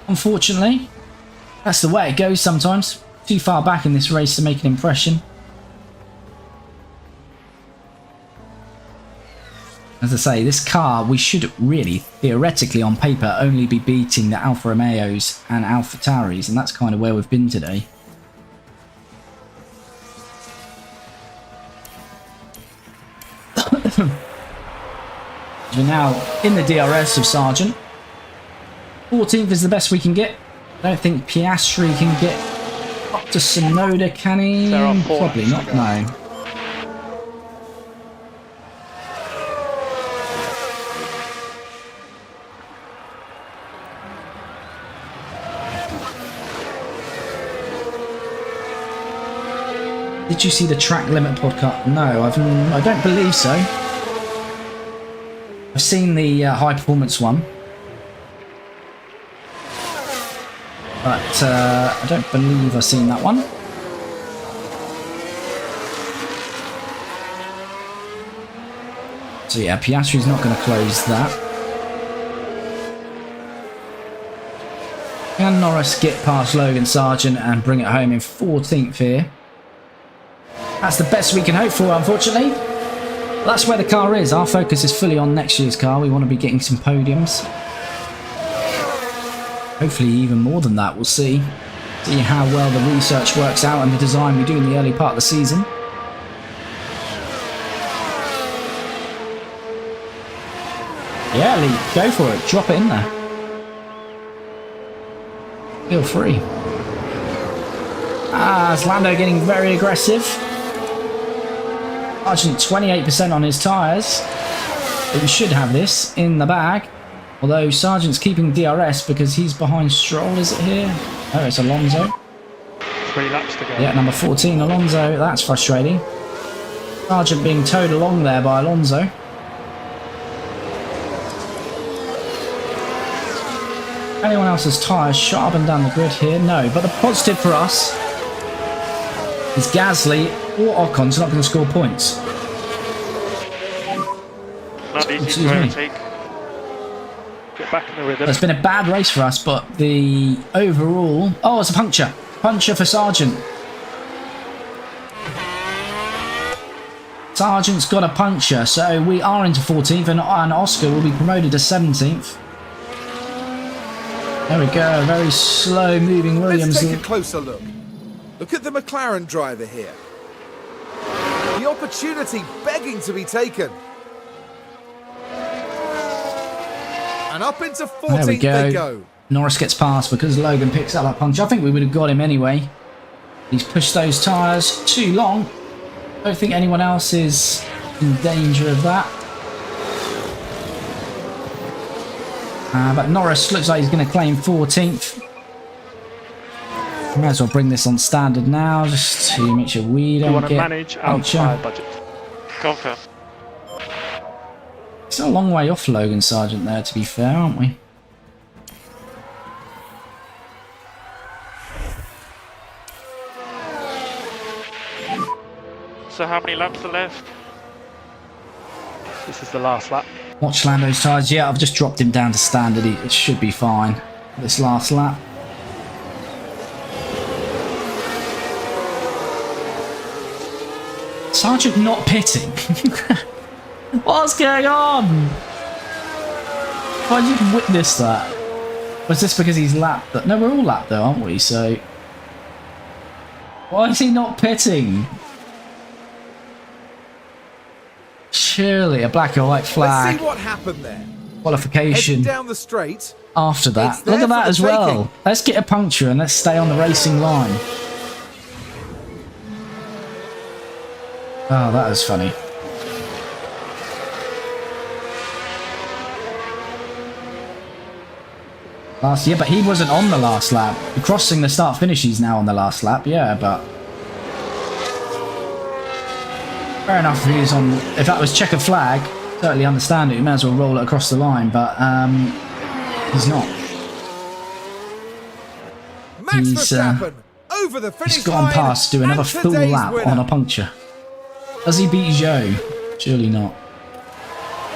Unfortunately, that's the way it goes sometimes. Too far back in this race to make an impression. As I say, this car, we should really, theoretically on paper, only be beating the Alfa Romeos and Alfa Tauris, and that's kind of where we've been today. We're now in the DRS of Sargent. 14th is the best we can get. I don't think Piastri can get up to Sonoda, can he? There are 4 Probably not, no. Did you see the track limit podcast? No, I don't believe so. I've seen the high performance one, but I don't believe I've seen that one. So yeah, Piastri's not going to close that. Can Norris get past Logan Sargent and bring it home in 14th here? That's the best we can hope for, unfortunately. That's where the car is. Our focus is fully on next year's car. We want to be getting some podiums. Hopefully even more than that, we'll see. See how well the research works out and the design we do in the early part of the season. Yeah, Lee, go for it. Drop it in there. Feel free. Ah, is Lando getting very aggressive? Sargent 28% on his tyres. We should have this in the bag. Although Sargent's keeping DRS because he's behind Stroll, is it here? Oh, it's Alonso. 3 laps to go. Yeah, number 14, Alonso. That's frustrating. Sargent being towed along there by Alonso. Anyone else's tyres shot up and down the grid here? No, but the positive for us is Gasly or Ocon's not going to score points. Not easy Excuse to me. overtake. Get back in the rhythm. It's been a bad race for us, but the overall... Oh, it's a puncture. Puncture for Sargent. Sargent's got a puncture, so we are into 14th, and Oscar will be promoted to 17th. There we go, very slow moving Williams. Let's take a closer look. Look at the McLaren driver here. The opportunity begging to be taken. And up into 14th There we go. they go. Norris gets past because Logan picks up that punch. I think we would have got him anyway. He's pushed those tyres too long. I don't think anyone else is in danger of that. But Norris looks like he's going to claim 14th. Might as well bring this on standard now, just to make sure we You don't want to get manage our puncture. tyre budget. Confirm. Still a long way off Logan Sargent there, to be fair, aren't we? So how many laps are left? This is the last lap. Watch Lando's tyres. Yeah, I've just dropped him down to standard. It should be fine this last lap. Sargent not pitting. What's going on? I just witnessed that. Was this because he's lapped? No, we're all lapped though, aren't we? So why is he not pitting? Surely a black or white Let's flag. see what happened there. Qualification Heading down the straight. after that. It's there Look at that for as the well. taking. Let's get a puncture and let's stay on the racing line. Oh, that was funny. Last year, but he wasn't on the last lap. Crossing the start finish, he's now on the last lap. Yeah, but fair enough if he was on. If that was checkered flag, totally understand it. You may as well roll it across the line, but he's not. Max He's, Verstappen over the finish He's gone line, past to do another and full today's lap winner. on a puncture. Does he beat Zhou? Surely not.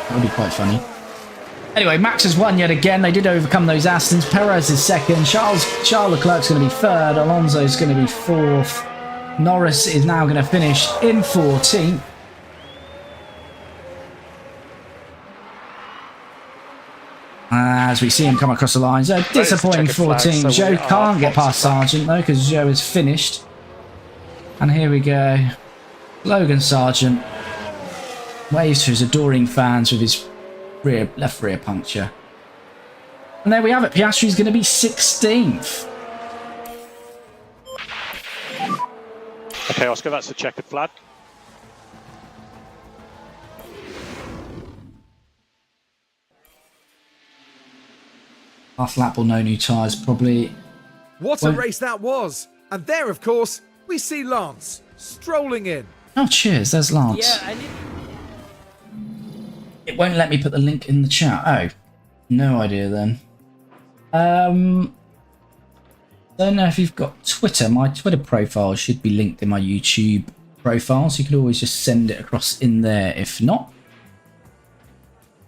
That would be quite funny. Anyway, Max has won yet again. They did overcome those Astons. Perez is second. Charles Leclerc's going to be third. Alonso's going to be fourth. Norris is now going to finish in 14th. As we see him come across the lines, a disappointing checkered flag, 14. so we Zhou are can't get boxing past back. Sargent though, because Zhou is finished. And here we go. Logan Sargent waves to his adoring fans with his left rear puncture. And there we have it. Piastri's going to be 16th. Okay, Oscar, that's a checkered flag. Last lap or no new tyres, probably. What a race that was. And there, of course, we see Lance strolling in. Oh, cheers. There's Lance. Yeah, I need... It won't let me put the link in the chat. Oh, no idea then. Don't know if you've got Twitter. My Twitter profile should be linked in my YouTube profile, so you could always just send it across in there if not.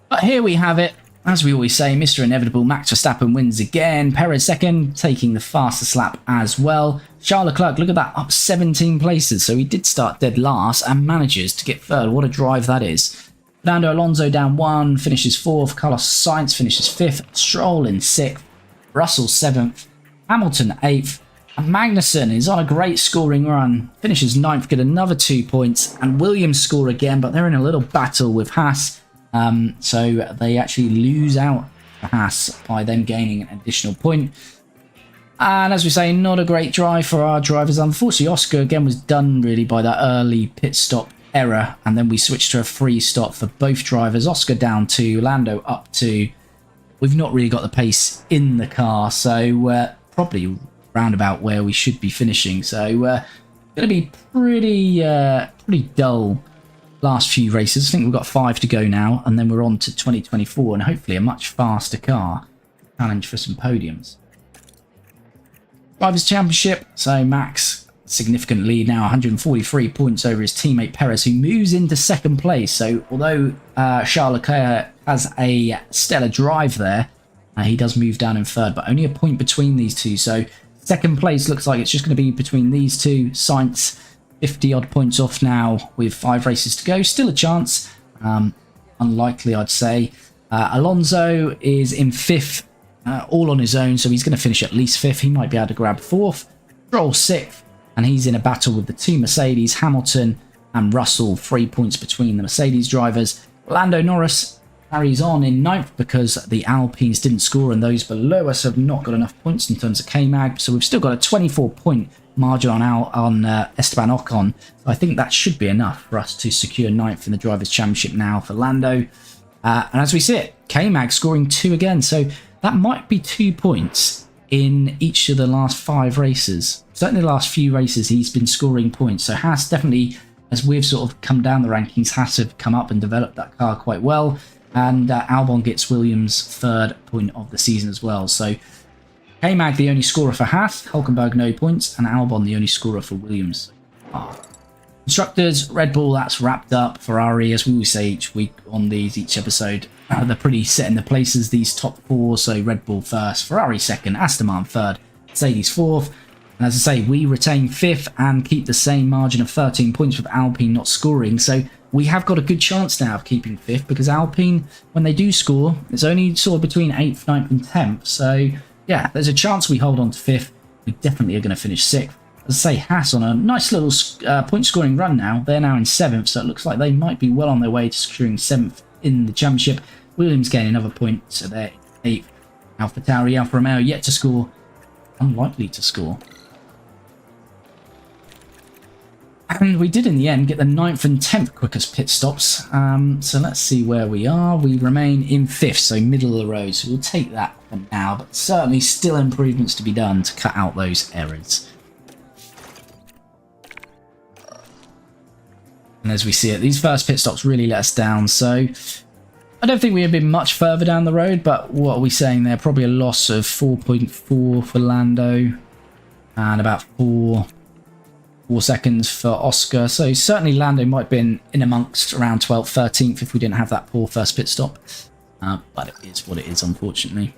But here we have it. As we always say, Mr. Inevitable Max Verstappen wins again. Perez second, taking the fastest lap as well. Charles Leclerc, look at that, up 17 places. So he did start dead last and manages to get third. What a drive that is. Lando Alonso down 1, finishes 4th. Carlos Sainz finishes 5th. Stroll in 6th. Russell 7th. Hamilton 8th. And Magnussen is on a great scoring run. Finishes 9th, get another 2 points. And Williams score again, but they're in a little battle with Haas. So they actually lose out to Haas by them gaining an additional point. And as we say, not a great drive for our drivers. Unfortunately, Oscar again was done really by that early pit stop error, and then we switched to a free stop for both drivers. Oscar down 2, Lando up 2. We've not really got the pace in the car, so probably round about where we should be finishing. So going to be pretty dull last few races. I think we've got 5 to go now, and then we're on to 2024 and hopefully a much faster car. Challenge for some podiums. Drivers' Championship, so Max, significant lead now, 143 points over his teammate Perez, who moves into second place. So although Charles Leclerc has a stellar drive there, he does move down in third, but only a point between these two. So second place looks like it's just going to be between these two. Sainz 50 odd points off now with 5 races to go. Still a chance. Unlikely, I'd say. Alonso is in 5th, all on his own, so he's going to finish at least 5th. He might be able to grab 4th. Stroll 6th, and he's in a battle with the 2 Mercedes, Hamilton and Russell. 3 points between the Mercedes drivers. Lando Norris carries on in 9th because the Alpines didn't score, and those below us have not got enough points in terms of K-Mag. So we've still got a 24-point margin on Esteban Ocon. So I think that should be enough for us to secure 9th in the Drivers' Championship now for Lando. And as we see it, K-Mag scoring 2 again. So that might be 2 points in each of the last 5 races. Certainly the last few races he's been scoring points. So Haas definitely, as we've sort of come down the rankings, Haas have come up and developed that car quite well. And Albon gets Williams' 3rd point of the season as well. So K-Mag the only scorer for Haas, Hulkenberg no points, and Albon the only scorer for Williams. Constructors, Red Bull, that's wrapped up. Ferrari, as we always say each week on each episode, they're pretty set in the places, these top 4. So Red Bull 1st, Ferrari 2nd, Aston Martin 3rd, Mercedes 4th. And as I say, we retain 5th and keep the same margin of 13 points with Alpine not scoring. So we have got a good chance now of keeping 5th, because Alpine, when they do score, it's only sort of between 8th, 9th and 10th. So yeah, there's a chance we hold on to 5th. We definitely are going to finish 6th. As I say, Haas on a nice little point scoring run now. They're now in 7th, so it looks like they might be well on their way to securing 7th in the championship. Williams getting another point, so they're 8th. AlphaTauri, Alfa Romeo yet to score. Unlikely to score. And we did in the end get the 9th and 10th quickest pit stops. So let's see where we are. We remain in 5th, so middle of the road. So we'll take that for now, but certainly still improvements to be done to cut out those errors. And as we see it, these first pit stops really let us down. So I don't think we have been much further down the road, but what are we saying there? Probably a loss of 4.4 for Lando and about 4 seconds for Oscar. So certainly Lando might have been in amongst around 12th, 13th if we didn't have that poor first pit stop. But it is what it is, unfortunately.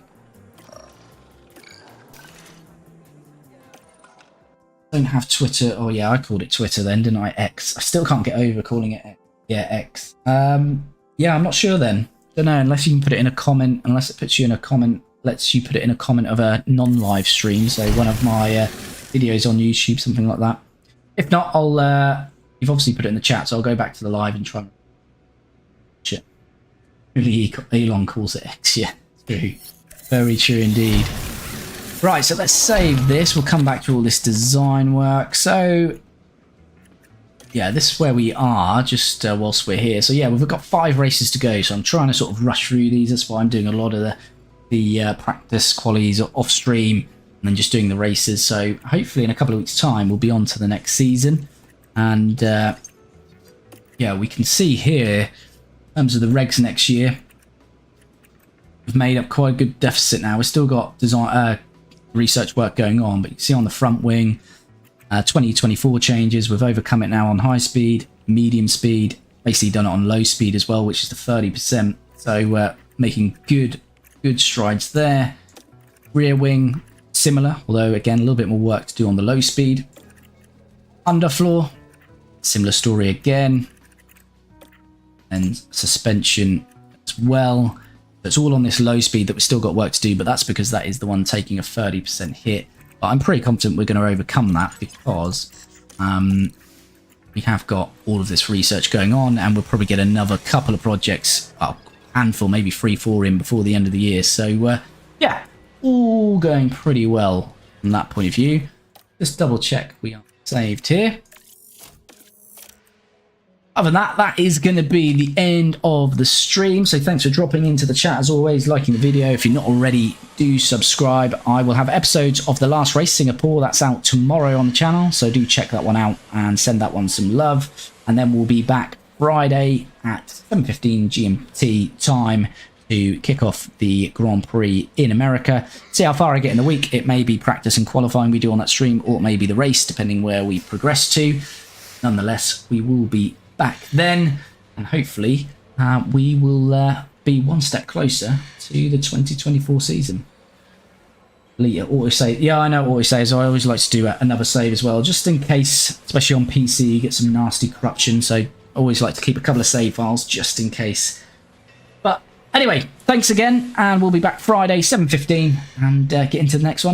Don't have Twitter. Oh yeah, I called it Twitter then, didn't I? X. I still can't get over calling it X. Yeah, X. Yeah, I'm not sure then. Don't know, unless you can put it in a comment, unless it puts you in a comment, lets you put it in a comment of a non-live stream, so one of my videos on YouTube, something like that. If not, I'll, you've obviously put it in the chat, so I'll go back to the live and try and... Shit. Really, Elon calls it X, yeah. True. Very true indeed. Right, so let's save this. We'll come back to all this design work. So, yeah, this is where we are, just whilst we're here. So, yeah, we've got 5 races to go, so I'm trying to sort of rush through these. That's why I'm doing a lot of the practice qualies off-stream and then just doing the races. So, hopefully in a couple of weeks' time, we'll be on to the next season. And, yeah, we can see here, in terms of the regs next year, we've made up quite a good deficit now. We've still got design... research work going on, but you can see on the front wing 2024 changes. We've overcome it now on high speed, medium speed, basically done it on low speed as well, which is the 30%. So we're making good strides there. Rear wing similar, although again a little bit more work to do on the low speed. Underfloor, similar story again, and suspension as well. It's all on this low speed that we've still got work to do, but that's because that is the one taking a 30% hit. But I'm pretty confident we're going to overcome that because we have got all of this research going on, and we'll probably get another couple of projects, well, handful, maybe 3-4 in before the end of the year. So yeah, all going pretty well from that point of view. Just double check we are saved here. Other than that, that is going to be the end of the stream. So thanks for dropping into the chat as always, liking the video. If you're not already, do subscribe. I will have episodes of the last race, Singapore. That's out tomorrow on the channel. So do check that one out and send that one some love. And then we'll be back Friday at 7:15 GMT time to kick off the Grand Prix in America. See how far I get in the week. It may be practice and qualifying we do on that stream, or it may be the race, depending where we progress to. Nonetheless, we will be back then, and hopefully we will be one step closer to the 2024 season. Auto save, yeah, I know auto saves. I always like to do another save as well, just in case, especially on PC, you get some nasty corruption. So I always like to keep a couple of save files just in case. But anyway, thanks again, and we'll be back Friday 7:15 and get into the next one.